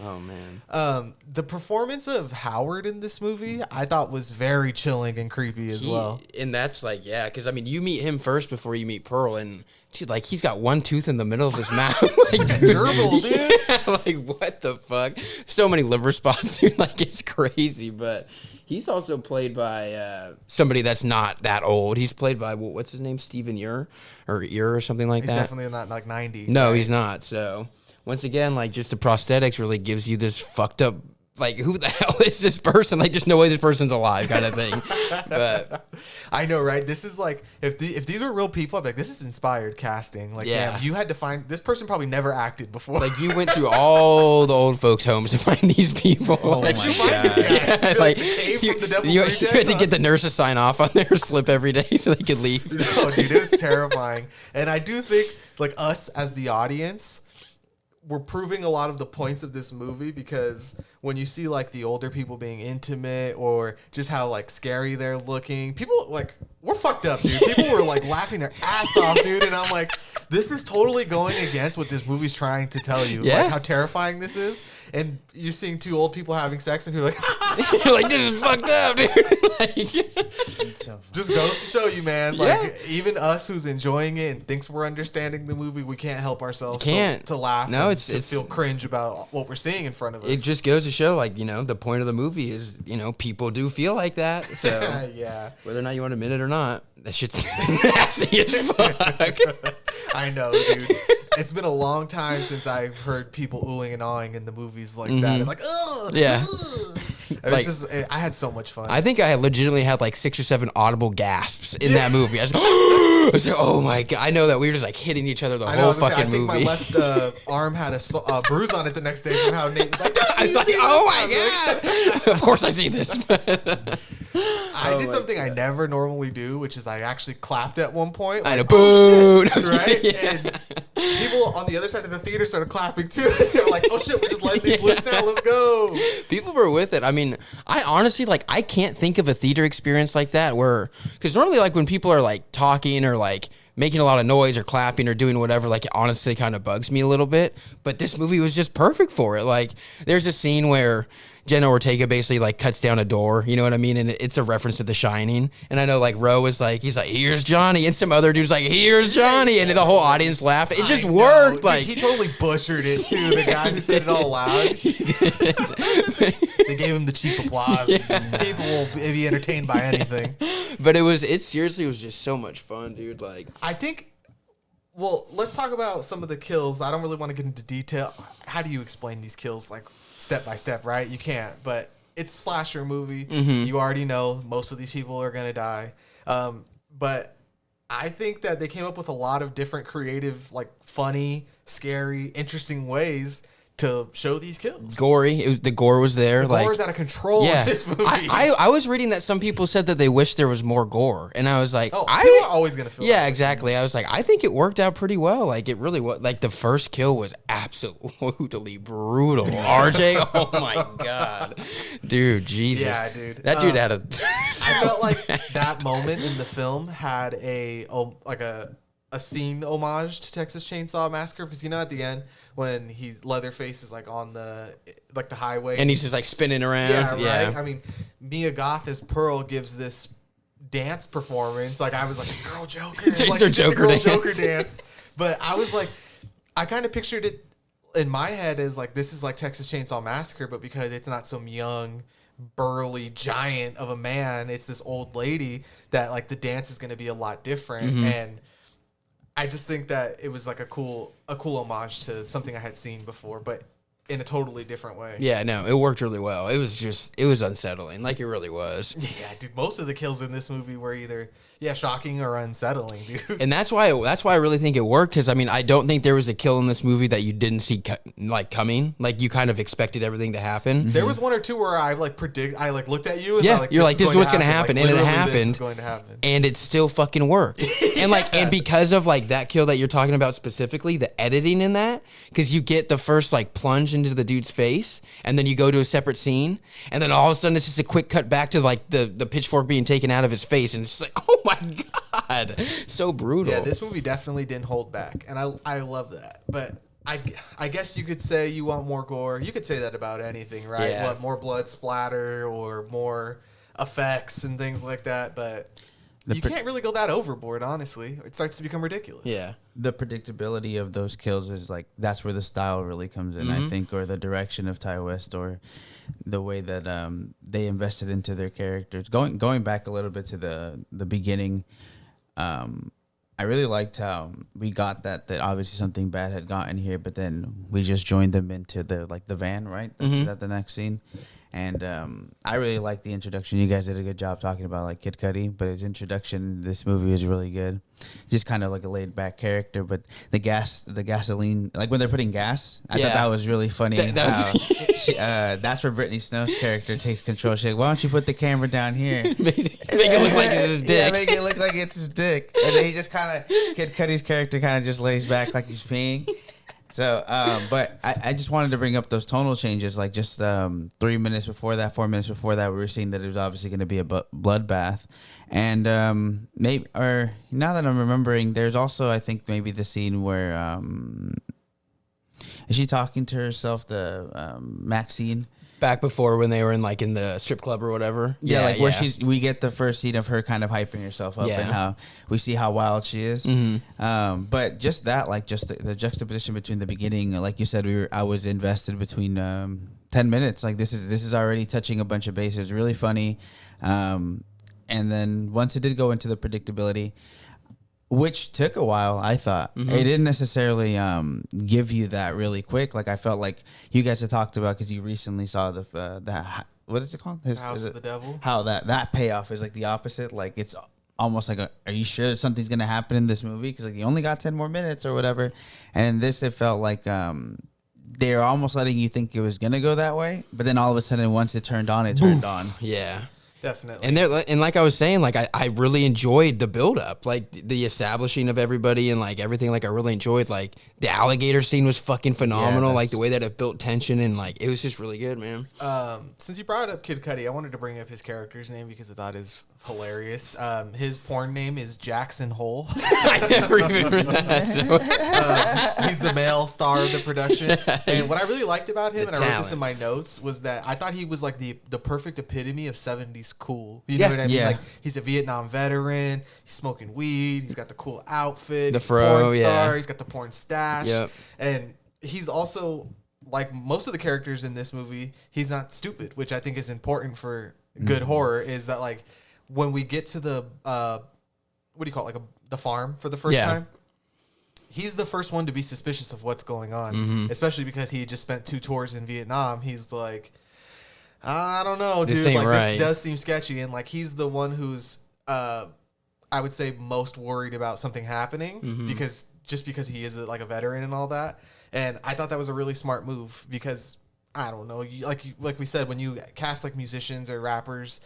Oh man. The performance of Howard in this movie I thought was very chilling and creepy as well. And that's like, because I mean, you meet him first before you meet Pearl, and dude, like, he's got one tooth in the middle of his mouth. Like, a gerbil, dude. Yeah, like, what the fuck? So many liver spots, dude. Like, it's crazy. But he's also played by somebody that's not that old. He's played by, what's his name? Steven Yeun or something like that. He's definitely not like 90. No, right? he's not. So once again, like, just the prosthetics really gives you this fucked up, like, who the hell is this person? Like, there's no way this person's alive kind of thing. But I know, right? This is like, if these were real people, I'd be like, this is inspired casting. Like, damn, you had to find, this person probably never acted before. Like, you went through all the old folks' homes to find these people. Oh like, my you find God. this guy? Yeah, Like, the cave from the Devil's you Rejects? had to get the nurse to sign off on their slip every day so they could leave. No, dude, it was terrifying. And I do think, like, us as the audience, we're proving a lot of the points of this movie, because when you see like the older people being intimate or just how like scary they're looking, people like, we're fucked up, dude. People were like laughing their ass off, dude. And I'm like, this is totally going against what this movie's trying to tell you. Yeah. Like, how terrifying this is. And you're seeing 2 old people having sex and people are like, You're like, this is fucked up, dude. Like, just goes to show you, man. Like, even us who's enjoying it and thinks we're understanding the movie, we can't help ourselves to laugh. No, and it's to feel cringe about what we're seeing in front of us. it just goes to show, like, you know, the point of the movie is, you know, people do feel like that. So yeah. whether or not you want to admit it or not, that shit's nasty as fuck. I know, dude. It's been a long time since I've heard people oohing and awing in the movies like that. And like, ugh. Yeah. Ugh. It Like, was just, I had so much fun. I think I legitimately had like 6 or 7 audible gasps in that movie. I was like, oh my God. I know that we were just like hitting each other the I whole know, I was gonna say, fucking I think movie. my left arm had a bruise on it the next day from how Nate was like, I was like, oh my God. Of course I see this. I did something I never normally do, which is I actually clapped at one point. I Like, know, oh, boo. shit, right? Yeah. And people on the other side of the theater started clapping too. They were like, oh shit, we're just letting these loose now. Let's go. People were with it. I mean, I honestly, like, I can't think of a theater experience like that where, because normally, like, when people are like talking or like making a lot of noise or clapping or doing whatever, like, it honestly kind of bugs me a little bit. But this movie was just perfect for it. Like, there's a scene where, Jenna Ortega basically like cuts down a door, you know what I mean? And it's a reference to The Shining. And I know like Ro is like, he's like, here's Johnny. And some other dude's like, here's Johnny. And the whole audience lauged. It just worked. Dude, like he totally butchered it too. The guy who said it all loud. They gave him the cheap applause. Yeah. People will be entertained by anything. But it seriously was just so much fun, dude. Like, I think, well, let's talk about some of the kills. I don't really want to get into detail. How do you explain these kills, like, step by step, right? You can't, but it's a slasher movie. Mm-hmm. You already know most of these people are going to die. But I think that they came up with a lot of different creative, like, funny, scary, interesting ways to show these kills. Gory. The gore was there. The gore is out of control in this movie. I was reading that some people said that they wish there was more gore. And I was like, people are always going to feel yeah, that. exactly. I was like, I think it worked out pretty well. Like, it really was. Like, the first kill was absolutely brutal. RJ, oh my God. Dude, Jesus. Yeah, dude. That dude had a... I felt like that moment in the film had a scene homage to Texas Chainsaw Massacre, because you know at the end when Leatherface is like on the highway and he's just like spinning around. Yeah, right. I mean, Mia Goth as Pearl gives this dance performance. Like I was like, it's Girl Joker. It's like, her Joker dance. But I was like, I kind of pictured it in my head as like this is like Texas Chainsaw Massacre, but because it's not some young, burly giant of a man, it's this old lady, that like the dance is going to be a lot different. Mm-hmm. And I just think that it was like a cool homage to something I had seen before, but in a totally different way. Yeah, no, it worked really well. It was unsettling, like it really was. Yeah, dude, most of the kills in this movie were either shocking or unsettling, dude. And that's why I really think it worked, because I mean, I don't think there was a kill in this movie that you didn't see coming. Like you kind of expected everything to happen. There was one or two where I looked at you and you're like, this is what's gonna happen, like, and it happened. This is happened, going to happen, and it still fucking worked. And because of like that kill that you're talking about specifically, the editing in that, because you get the first like plunge into the dude's face, and then you go to a separate scene, and then all of a sudden it's just a quick cut back to like the pitchfork being taken out of his face, and it's just like, oh my God, so brutal. Yeah, this movie definitely didn't hold back, and I love that. But I guess you could say you want more gore. You could say that about anything, right? Yeah. Want more blood splatter or more effects and things like that, but you can't really go that overboard, honestly. It starts to become ridiculous. Yeah. The predictability of those kills is like, that's where the style really comes in, I think, or the direction of Ty West, or the way that they invested into their characters. Going back a little bit to the beginning, I really liked how we got that obviously something bad had gotten here, but then we just joined them into the van, right? Is that the next scene? And I really liked the introduction. You guys did a good job talking about like Kid Cudi, but his introduction in this movie is really good. Just kind of like a laid back character, but the gasoline, like when they're putting gas, I thought that was really funny. That's where Brittany Snow's character takes control. She's like, why don't you put the camera down here? Make it look like it's his dick. Yeah, make it look like it's his dick. And then he just kind of, Kid Cudi's character kind of just lays back like he's peeing. So, but I just wanted to bring up those tonal changes. Like just 3 minutes before that, 4 minutes before that, we were seeing that it was obviously going to be a bloodbath. And maybe, or now that I'm remembering, there's also, I think, maybe the scene where is she talking to herself, the Maxine? Back before when they were in the strip club or whatever. Yeah, where we get the first scene of her kind of hyping herself up, and how we see how wild she is. But just that, like just the juxtaposition between the beginning, like you said, I was invested between 10 minutes. Like this is already touching a bunch of bases, really funny. And then once it did go into the predictability, which took a while, I thought. It didn't necessarily give you that really quick. Like I felt like you guys had talked about, because you recently saw that what is it called? House of the Devil. How that payoff is like the opposite. Like it's almost like are you sure something's gonna happen in this movie? Because like you only got 10 more minutes or whatever. And in this, it felt like they're almost letting you think it was gonna go that way, but then all of a sudden, once it turned on, it turned on. Yeah. Definitely. And like I was saying, like I really enjoyed the build up, like the establishing of everybody and like everything. Like I really enjoyed like the alligator scene was fucking phenomenal. Like the way that it built tension and like it was just really good, man. Since you brought up Kid Cudi, I wanted to bring up his character's name because I thought it's hilarious. His porn name is Jackson Hole. I never even read that. So. He's the male star of the production. And what I really liked about him, and I wrote this in my notes, was that I thought he was like the perfect epitome of 70s cool. You know what I mean? Like he's a Vietnam veteran. He's smoking weed. He's got the cool outfit. The fro, porn star. He's got the porn stash. Yep. And he's also, like most of the characters in this movie, he's not stupid, which I think is important for good horror, is that like when we get to the, what do you call it? Like the farm for the first time. He's the first one to be suspicious of what's going on, especially because he just spent 2 tours in Vietnam. He's like, I don't know, dude. Like this does seem sketchy, and like he's the one who's, I would say, most worried about something happening because he is like a veteran and all that. And I thought that was a really smart move because I don't know, like we said, when you cast like musicians or rappers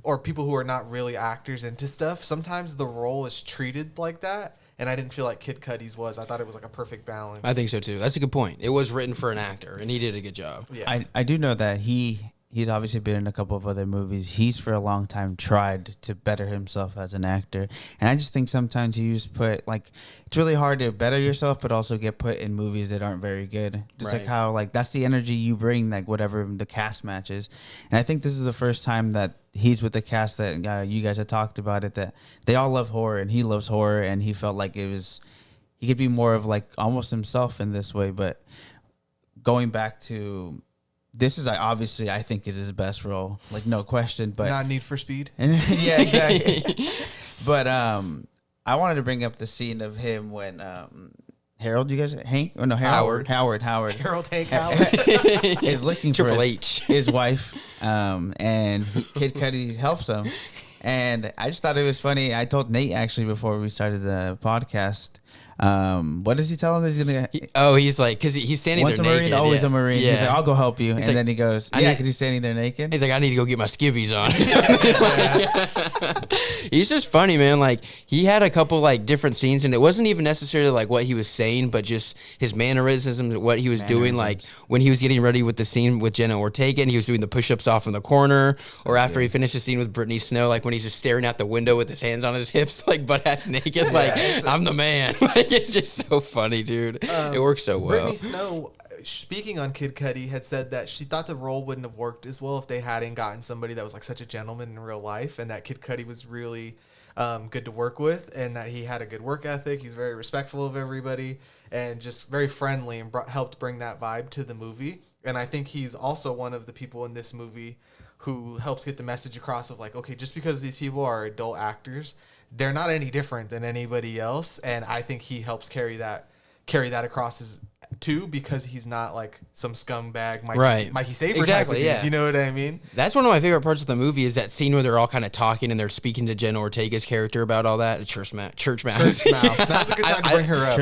or people who are not really actors into stuff, sometimes the role is treated like that. And I didn't feel like Kid Cudi's was. I thought it was like a perfect balance. I think so too. That's a good point. It was written for an actor, and he did a good job. Yeah. I do know that he's obviously been in a couple of other movies. He's for a long time tried to better himself as an actor. And I just think sometimes you just put, like, it's really hard to better yourself, but also get put in movies that aren't very good. Just like how, like, that's the energy you bring, like, whatever the cast matches. And I think this is the first time that he's with the cast that you guys had talked about it, that they all love horror, and he loves horror, and he felt like he could be more of, like, almost himself in this way. But going back to... This is obviously, I think, is his best role, like no question. But not Need for Speed. Yeah, exactly. But I wanted to bring up the scene of him when Harold, you guys, Hank, or no, Howard, Harold Hank Howard is looking for his wife, and Kid Cudi helps him. And I just thought it was funny. I told Nate actually before we started the podcast. What does he tell him that he's gonna? He's like, because he's standing there naked. Marine, always a Marine. Yeah. He's like, I'll go help you, and like, then he goes, yeah, because he's standing there naked. He's like, I need to go get my skivvies on. He's just funny, man. Like he had a couple like different scenes, and it wasn't even necessarily like what he was saying, but just his mannerisms, what he was doing. Like when he was getting ready with the scene with Jenna Ortega, and he was doing the push-ups off in the corner, or after he finished the scene with Brittany Snow, like when he's just staring out the window with his hands on his hips, like butt-ass naked, like I'm the man. Like it's just so funny, dude. It works so well. Brittany Snow, speaking on Kid Cudi, had said that she thought the role wouldn't have worked as well if they hadn't gotten somebody that was like such a gentleman in real life, and that Kid Cudi was really good to work with, and that he had a good work ethic. He's very respectful of everybody and just very friendly, and helped bring that vibe to the movie. And I think he's also one of the people in this movie who helps get the message across of like, okay, just because these people are adult actors, they're not any different than anybody else. And I think he helps carry that across too, because he's not like some scumbag Mikey Saber type of dude. You know what I mean? That's one of my favorite parts of the movie, is that scene where they're all kind of talking and they're speaking to Jenna Ortega's character about all that. Church mouse. Now's a good time to bring her up.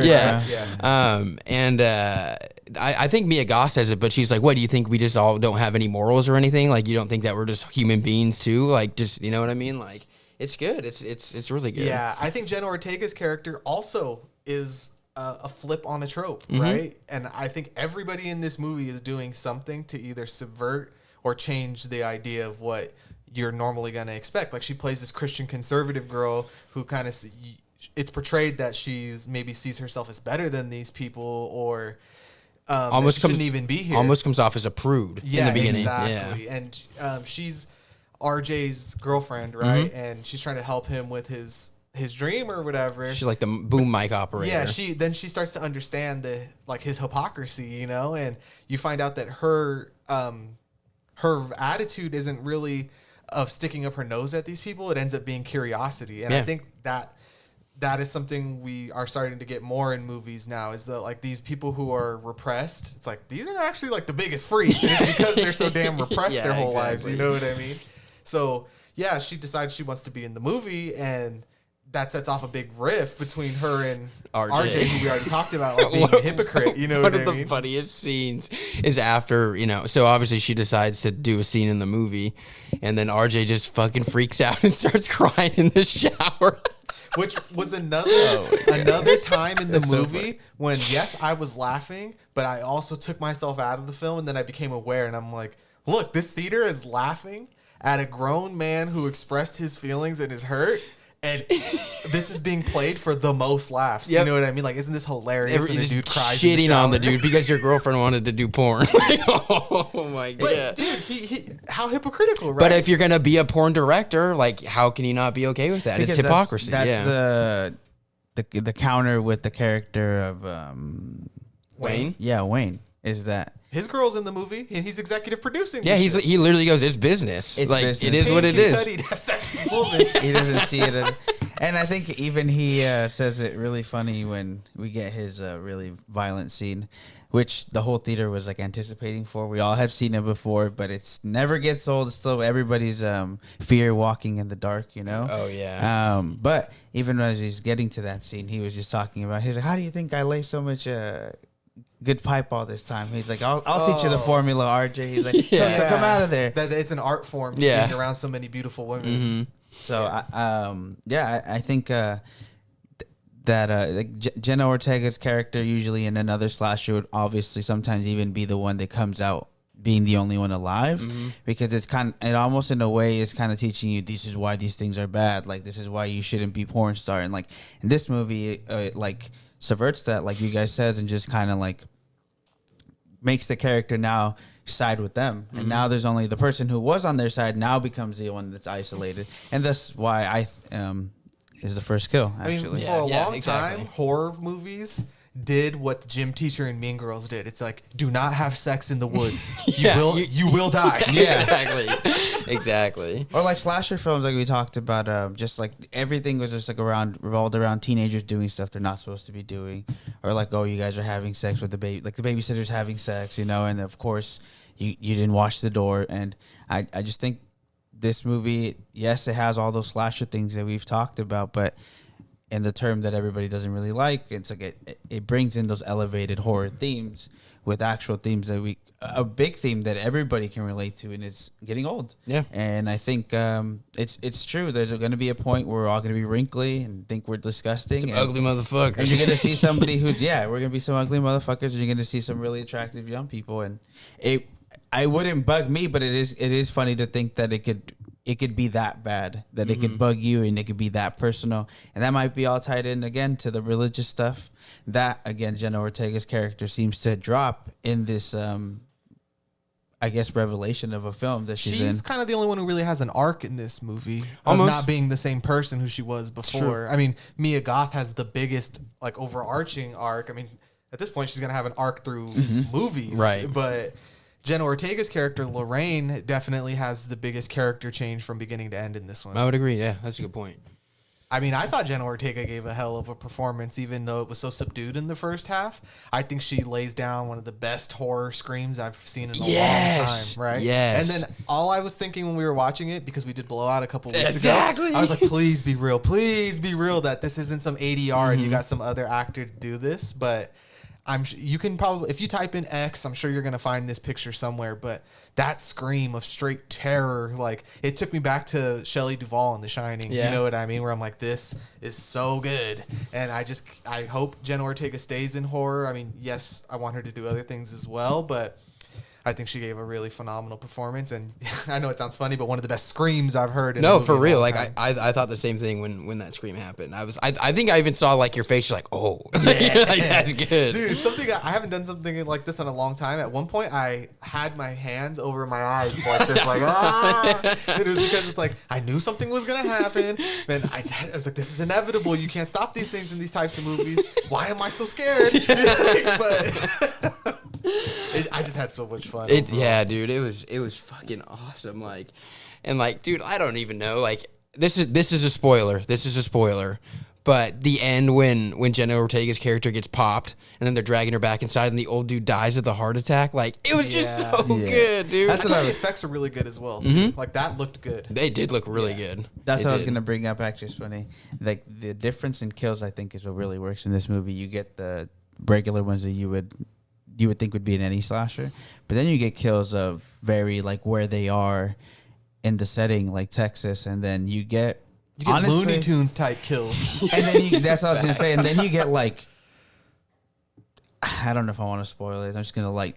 I think Mia Goth says it, but she's like, what, do you think we just all don't have any morals or anything? Like, you don't think that we're just human beings too? Like, just, you know what I mean? Like, it's good. It's really good. Yeah, I think Jenna Ortega's character also is a flip on a trope, right? And I think everybody in this movie is doing something to either subvert or change the idea of what you're normally going to expect. Like, she plays this Christian conservative girl who kind of, it's portrayed that she's maybe sees herself as better than these people, or almost shouldn't even be here. Almost comes off as a prude in the beginning. Exactly. Yeah. And she's RJ's girlfriend, right? And she's trying to help him with his dream or whatever. She's like the boom mic operator. Yeah, she starts to understand his hypocrisy, you know, and you find out that her attitude isn't really of sticking up her nose at these people. It ends up being curiosity. And I think that is something we are starting to get more in movies now, is that like these people who are repressed, it's like these are actually like the biggest freaks because they're so damn repressed their whole lives. You know what I mean? So yeah, she decides she wants to be in the movie, and that sets off a big rift between her and RJ. who we already talked about, like being a hypocrite. You know what I mean? One of the funniest scenes is after, so obviously she decides to do a scene in the movie, and then RJ just fucking freaks out and starts crying in the shower. Which was another time in the movie when, yes, I was laughing, but I also took myself out of the film, and then I became aware, and I'm like, look, this theater is laughing at a grown man who expressed his feelings and his hurt. And this is being played for the most laughs. Yep. You know what I mean? Like, isn't this hilarious? And the dude cries shitting in the on the shower. dude because your girlfriend wanted to do porn. Like, oh my But, god, dude, he how hypocritical, right? But if you're gonna be a porn director, like, how can you not be okay with that? Because It's hypocrisy. That's the counter with the character of Wayne. Yeah, Wayne is that. His girl's in the movie, and he's executive producing. Yeah, this shit. he literally goes, it's business. It's like business. it is what it Kid is. Cudi'd have sex with women. He doesn't see it as, and I think even he says it really funny when we get his really violent scene, which the whole theater was like anticipating for. We all have seen it before, but it's never gets old. It's still everybody's fear walking in the dark, Oh yeah. But even as he's getting to that scene, he was just talking about, he's like, how do you think I lay so much good pipe all this time? He's like, I'll teach you the formula, RJ. He's like, Yeah. come out of there. That it's an art form. Yeah. Being around so many beautiful women. Mm-hmm. So I think that like Jenna Ortega's character usually in another slasher would obviously sometimes even be the one that comes out being the only one alive, because it almost in a way is kind of teaching you this is why these things are bad, like this is why you shouldn't be porn star. And like in this movie it like subverts that, like you guys said, and just kind of like makes the character now side with them, and now there's only the person who was on their side now becomes the one that's isolated, and that's why I is the first kill actually. I mean, for a Yeah, long exactly. time, horror movies did what the gym teacher in Mean Girls did. It's like, do not have sex in the woods. Yeah, you will die. Yeah. Exactly. Or like slasher films, like we talked about, just like everything was just like revolved around teenagers doing stuff they're not supposed to be doing, or like, oh, you guys are having sex with the baby, like the babysitter's having sex, and of course you didn't wash the door. And I just think this movie, yes, it has all those slasher things that we've talked about, but in the term that everybody doesn't really like, it's like it brings in those elevated horror themes with actual themes that a big theme that everybody can relate to, and it's getting old. Yeah. And I think it's true. There's going to be a point where we're all going to be wrinkly and think we're disgusting. Some and, ugly motherfuckers. and you're going to see somebody who's, we're going to be some ugly motherfuckers, and you're going to see some really attractive young people. And I wouldn't bug me, but it is funny to think that it could be that bad, that it could bug you, and it could be that personal. And that might be all tied in again to the religious stuff that, again, Jenna Ortega's character seems to drop in this, I guess, revelation of a film that she's in. kind of the only one who really has an arc in this movie Almost. of not being the same person who she was before. True. I mean, Mia Goth has the biggest, like, overarching arc. I mean, at this point, she's going to have an arc through movies. Right. But Jenna Ortega's character, Lorraine, definitely has the biggest character change from beginning to end in this one. I would agree. Yeah, that's a good point. I mean, I thought Jenna Ortega gave a hell of a performance, even though it was so subdued in the first half. I think she lays down one of the best horror screams I've seen in a long time, right? Yes. And then all I was thinking when we were watching it, because we did Blowout a couple weeks Exactly. ago, I was like, please be real, that this isn't some ADR and you got some other actor to do this. But you can probably, if you type in X, I'm sure you're going to find this picture somewhere. But that scream of straight terror, like, it took me back to Shelley Duvall in The Shining. Yeah. You know what I mean? Where I'm like, this is so good. And I hope Jenna Ortega stays in horror. I mean, yes, I want her to do other things as well, but I think she gave a really phenomenal performance. And I know it sounds funny, but one of the best screams I've heard in a No, movie for in a real. long Like time. I thought the same thing when that scream happened. I think I even saw like your face. You're like, oh, like, that's good. Dude, I haven't done something like this in a long time. At one point, I had my hands over my eyes like this, like, It was because it's like, I knew something was going to happen. Then I was like, this is inevitable. You can't stop these things in these types of movies. Why am I so scared? But I just had so much fun. Yeah, dude, it was fucking awesome. Like, and like, dude, I don't even know. Like, this is a spoiler. This is a spoiler. But the end when Jenna Ortega's character gets popped and then they're dragging her back inside and the old dude dies of the heart attack, like it was just so good, dude. That's what the effects were really good as well, too. Like that looked good. They did look really good. That's They what I was did. gonna bring up. Actually, it's funny. Like the difference in kills, I think, is what really works in this movie. You get the regular ones that you would think would be in any slasher, but then you get kills of very like where they are in the setting, like Texas, and then you get Looney Tunes type kills. and then that's what I was gonna say, and then you get like, I don't know if I want to spoil it. I'm just gonna like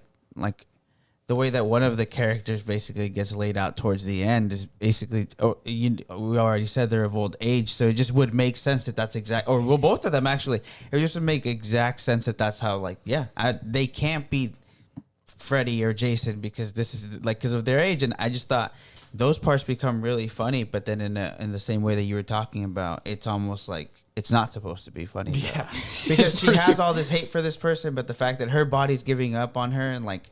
the way that one of the characters basically gets laid out towards the end is basically, we already said they're of old age, so it just would make sense that that's exact, or well, both of them actually, it just would make exact sense that that's how, like, they can't be Freddy or Jason because this is like because of their age, and I just thought those parts become really funny, but then in the same way that you were talking about, it's almost like it's not supposed to be funny. Yeah, because she has all this hate for this person, but the fact that her body's giving up on her and like.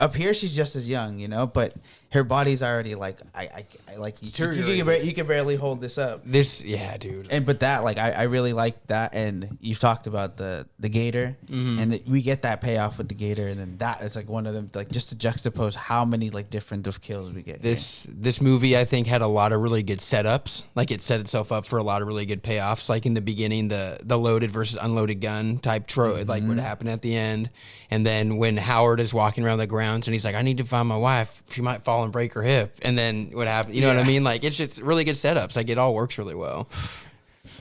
Up here, she's just as young, you know, but her body's already like, I like you can barely hold this up. Dude. And but that, like, I really like that, and you've talked about the gator, and we get that payoff with the gator, and then that is like one of them, like just to juxtapose how many like different of kills we get. This movie, I think, had a lot of really good setups. Like it set itself up for a lot of really good payoffs. Like in the beginning, the loaded versus unloaded gun type like what happened at the end, and then when Howard is walking around the grounds and he's like, I need to find my wife. She might fall and break her hip. And then what happened? You know what I mean? Like it's just really good setups. Like it all works really well.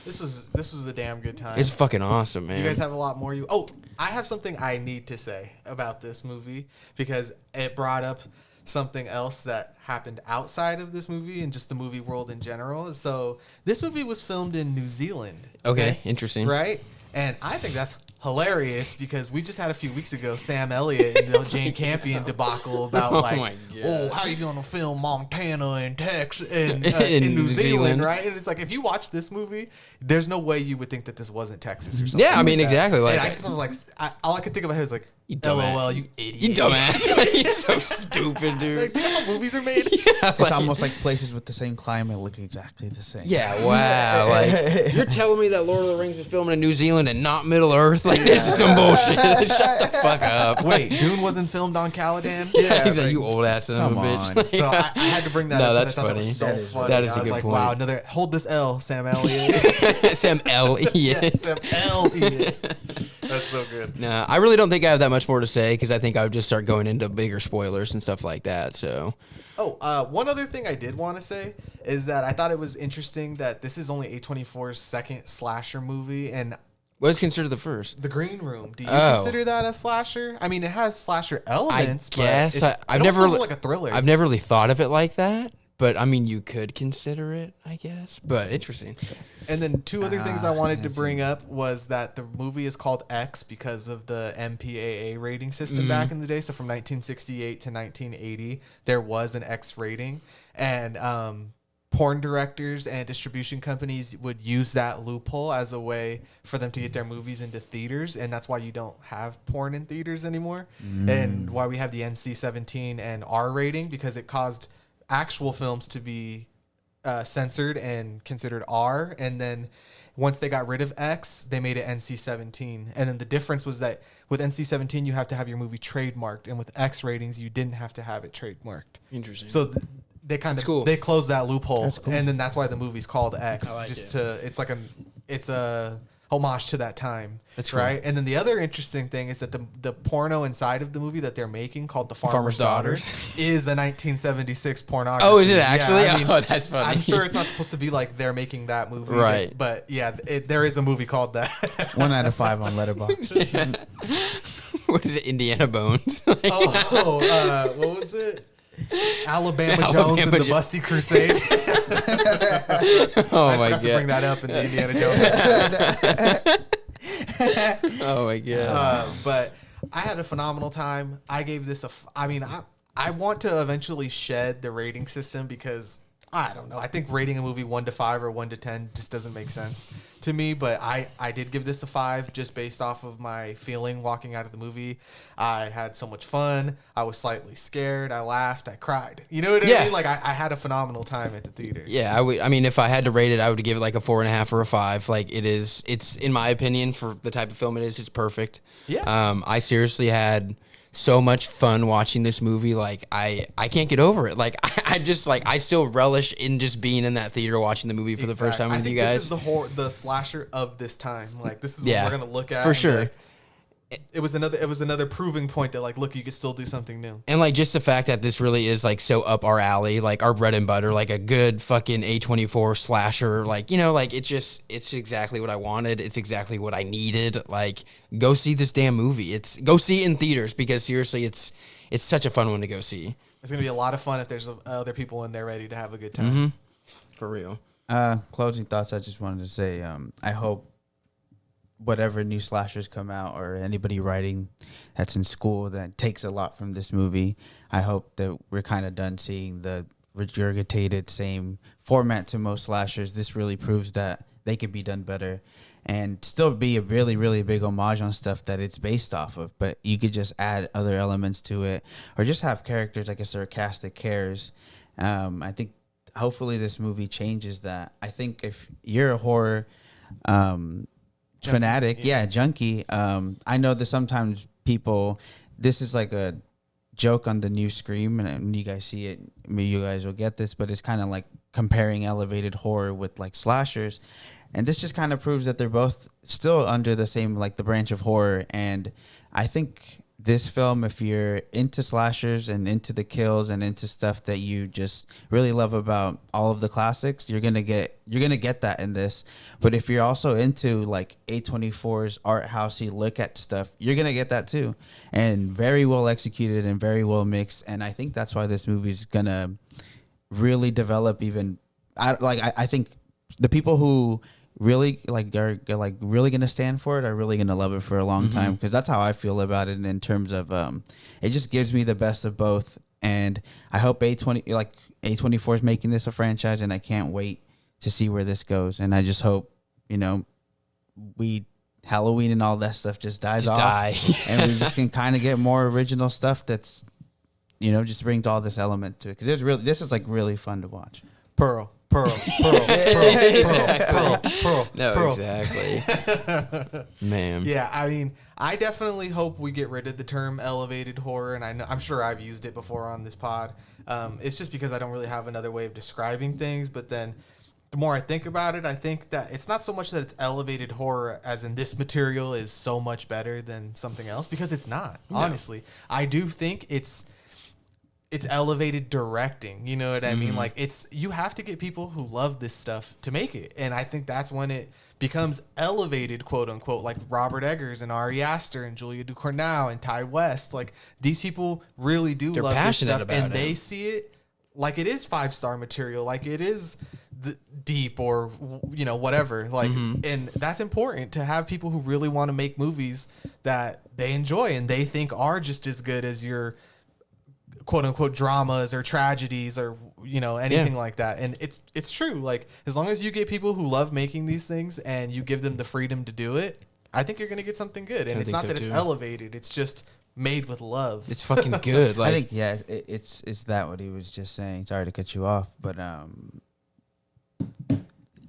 This was a damn good time. It's fucking awesome, man. You guys have a lot more. I have something I need to say about this movie because it brought up something else that happened outside of this movie and just the movie world in general. So this movie was filmed in New Zealand. Okay, interesting. Right? And I think that's hilarious because we just had a few weeks ago Sam Elliott and the Jane Campion debacle about how are you going to film Montana and Texas and in New Zealand, right? And it's like if you watch this movie, there's no way you would think that this wasn't Texas or something. Yeah, I mean exactly. Like and I just was like, all I could think about is like, you dumbass. LOL, you idiot. You dumbass. You're so stupid, dude. Like, do you know how movies are made? It's almost like places with the same climate look exactly the same. Yeah, wow. Like you're telling me that Lord of the Rings is filming in New Zealand and not Middle Earth? Like this is some bullshit. Shut the fuck up. Wait, Dune wasn't filmed on Caladan? Yeah, he's like, you old ass son of a bitch. Like, So I had to bring that up. No, that's I thought funny. That was so funny. That is a I was good like, point. wow, hold this L, Sam Elliott. Sam Elliott. Yeah, Sam Elliott. That's so good. Nah, I really don't think I have that much more to say because I think I would just start going into bigger spoilers and stuff like that. So, one other thing I did want to say is that I thought it was interesting that this is only A24's second slasher movie, and what's considered the first? The Green Room. Do you consider that a slasher? I mean, it has slasher elements. I guess I've never really like a thriller. I've never really thought of it like that. But I mean, you could consider it, I guess. But interesting. And then two other things I wanted to bring up was that the movie is called X because of the MPAA rating system back in the day. So from 1968 to 1980, there was an X rating, and porn directors and distribution companies would use that loophole as a way for them to get their movies into theaters, and that's why you don't have porn in theaters anymore, and why we have the NC-17 and R rating, because it caused actual films to be censored and considered R, and then once they got rid of X, they made it NC-17. And then the difference was that with NC-17, you have to have your movie trademarked, and with X ratings, you didn't have to have it trademarked. Interesting. So they kind of they closed that loophole, and then that's why the movie's called X. It's a homage to that time. That's right. Cool. And then the other interesting thing is that the porno inside of the movie that they're making called The Farmer's Daughters is a 1976 pornography. Oh, is it actually? Yeah, I mean, that's funny. I'm sure it's not supposed to be like they're making that movie. Right. But yeah, there is a movie called that. 1 out of 5 on Letterboxd. What is it? Indiana Bones. What was it? Alabama Jones and the Busty Crusade. Oh I my forgot to god! bring that up in the Indiana Jones episode. Oh my god! But I had a phenomenal time. I gave this I want to eventually shed the rating system because I don't know. I think rating a movie 1 to 5 or 1 to 10 just doesn't make sense to me. But I did give this a 5 just based off of my feeling walking out of the movie. I had so much fun. I was slightly scared. I laughed. I cried. You know what I mean? Like I had a phenomenal time at the theater. Yeah, I mean, if I had to rate it, I would give it like a 4.5 or a 5. Like it's in my opinion for the type of film it is, it's perfect. Yeah. I seriously had so much fun watching this movie. Like I can't get over it. Like I just like I still relish in just being in that theater watching the movie for the first time with you guys. This is the slasher of this time. Like this is what we're gonna look at for sure. Like, it was another proving point that like, look, you can still do something new. And like just the fact that this really is like so up our alley, like our bread and butter, like a good fucking A24 slasher, like, you know, like it's exactly what I wanted. It's exactly what I needed. Like go see this damn movie. Go see it in theaters because seriously, it's such a fun one to go see. It's gonna be a lot of fun if there's other people in there ready to have a good time. Mm-hmm. For real. Closing thoughts. I just wanted to say, I hope whatever new slashers come out or anybody writing that's in school that takes a lot from this movie, I hope that we're kind of done seeing the regurgitated same format to most slashers. This really proves that they could be done better and still be a really, really big homage on stuff that it's based off of. But you could just add other elements to it or just have characters like a sarcastic cares. I think hopefully this movie changes that. I think if you're a horror fanatic, junkie. I know that sometimes people, this is like a joke on the new Scream, and when you guys see it, maybe you guys will get this, but it's kind of like comparing elevated horror with like slashers, and this just kind of proves that they're both still under the same, like the branch of horror. And I think this film, if you're into slashers and into the kills and into stuff that you just really love about all of the classics, you're gonna get that in this. But if you're also into like A24's art housey look at stuff, you're gonna get that too, and very well executed and very well mixed. And I think that's why this movie's gonna really develop. I think the people who really are like really gonna stand for it are really gonna love it for a long time, because that's how I feel about it in terms of it just gives me the best of both. And I hope A24 is making this a franchise, and I can't wait to see where this goes. And I just hope, you know, Halloween and all that stuff just dies off and we just can kind of get more original stuff that's, you know, just brings all this element to it, because this is like really fun to watch. Pearl. No, exactly. Man. Yeah, I mean, I definitely hope we get rid of the term elevated horror, and I'm sure I've used it before on this pod. It's just because I don't really have another way of describing things, but then the more I think about it, I think that it's not so much that it's elevated horror as in this material is so much better than something else, because it's not. No. Honestly, I do think it's elevated directing, you know what I mean? Like you have to get people who love this stuff to make it. And I think that's when it becomes elevated, quote unquote, like Robert Eggers and Ari Aster and Julia Ducournau and Ty West. Like these people really do love this stuff, and they see it like it is 5-star material, like it is deep or, you know, whatever. Like, and that's important to have people who really want to make movies that they enjoy and they think are just as good as your quote unquote dramas or tragedies or, you know, anything like that. And it's true. Like, as long as you get people who love making these things and you give them the freedom to do it, I think you're going to get something good. And it's not that it's elevated. It's just made with love. It's fucking good. Like, I think, it's that what he was just saying. Sorry to cut you off, but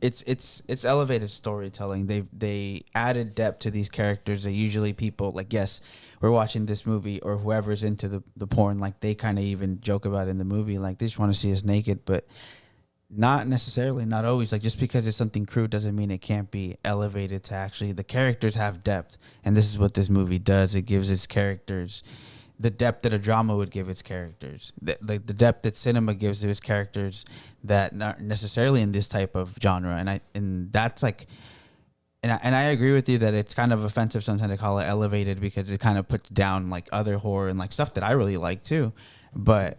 it's elevated storytelling. They added depth to these characters that usually people like, yes, we're watching this movie, or whoever's into the porn, like they kind of even joke about it in the movie, like they just want to see us naked, but not necessarily, not always. Like, just because it's something crude doesn't mean it can't be elevated to actually, the characters have depth, and this is what this movie does. It gives its characters the depth that a drama would give its characters, the depth that cinema gives to its characters that not necessarily in this type of genre. And that's like, and I agree with you that it's kind of offensive sometimes to call it elevated, because it kind of puts down like other horror and like stuff that I really like too. But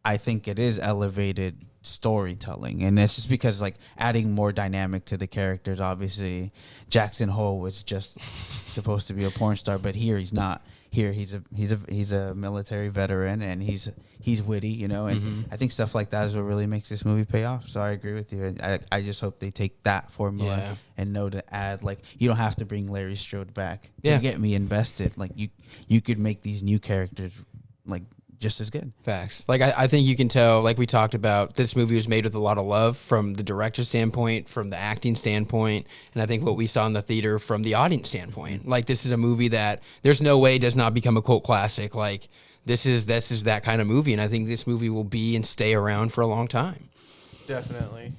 I think it is elevated storytelling, and it's just because like adding more dynamic to the characters. Obviously, Jackson Hole was just supposed to be a porn star, but here he's not. Here he's a military veteran, and he's witty, you know, and I think stuff like that is what really makes this movie pay off. So I agree with you. I just hope they take that formula and know to add, like, you don't have to bring Larry Strode back to get me invested. Like you could make these new characters like just as good. Facts. Like I think you can tell, like we talked about, this movie was made with a lot of love from the director standpoint, from the acting standpoint, and I think what we saw in the theater from the audience standpoint. Like, this is a movie that there's no way does not become a cult classic. Like, this is that kind of movie, and I think this movie will be and stay around for a long time. Definitely.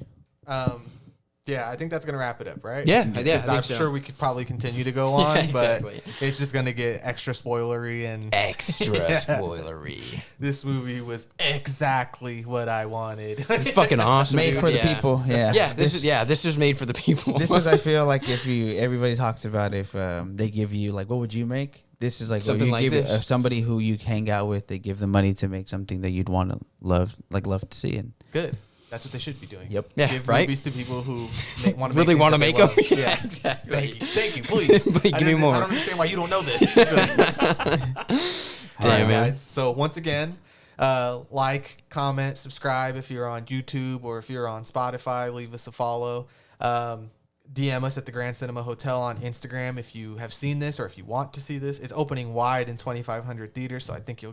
Yeah, I think that's going to wrap it up, right? Yeah, Because I'm sure we could probably continue to go on, exactly. but it's just going to get extra spoilery and Extra spoilery. This movie was exactly what I wanted. It's fucking awesome. Made dude. for the people. Yeah. This is made for the people. This is, I feel like, everybody talks about if they give you, like, what would you make? This is like Something what you like give this. somebody who you hang out with. They give the money to make something that you'd want to love to see. And Good. That's what they should be doing. Yep. Yeah, Give right? movies to people who want to Really want to make them. Yeah, exactly. Thank you, please. Please, give me more. I don't understand why you don't know this. All right, man. guys. So once again, like, comment, subscribe if you're on YouTube or if you're on Spotify. Leave us a follow. DM us at the Grand Cinema Hotel on Instagram if you have seen this or if you want to see this. It's opening wide in 2,500 theaters, so I think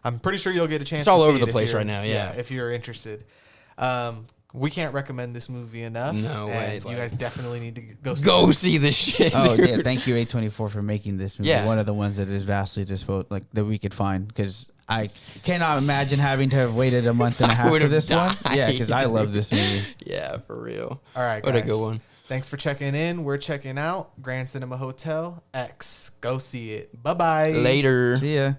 I'm pretty sure you'll get a chance. It's all to over see the it place if you're- right now, yeah. if you're interested. We can't recommend this movie enough. No way, and like- you guys definitely need to go see Go it. see this shit. oh dude. yeah, thank you A24 for making this movie. Yeah. One of the ones that is vastly disposed, like that we could find, because I cannot imagine having to have waited a month and a half for would've this one. Yeah, died. because I love this movie. Yeah, for real. All right, What guys. a good one. Thanks for checking in. We're checking out Grand Cinema Hotel X. Go see it. Bye-bye. Later. See ya.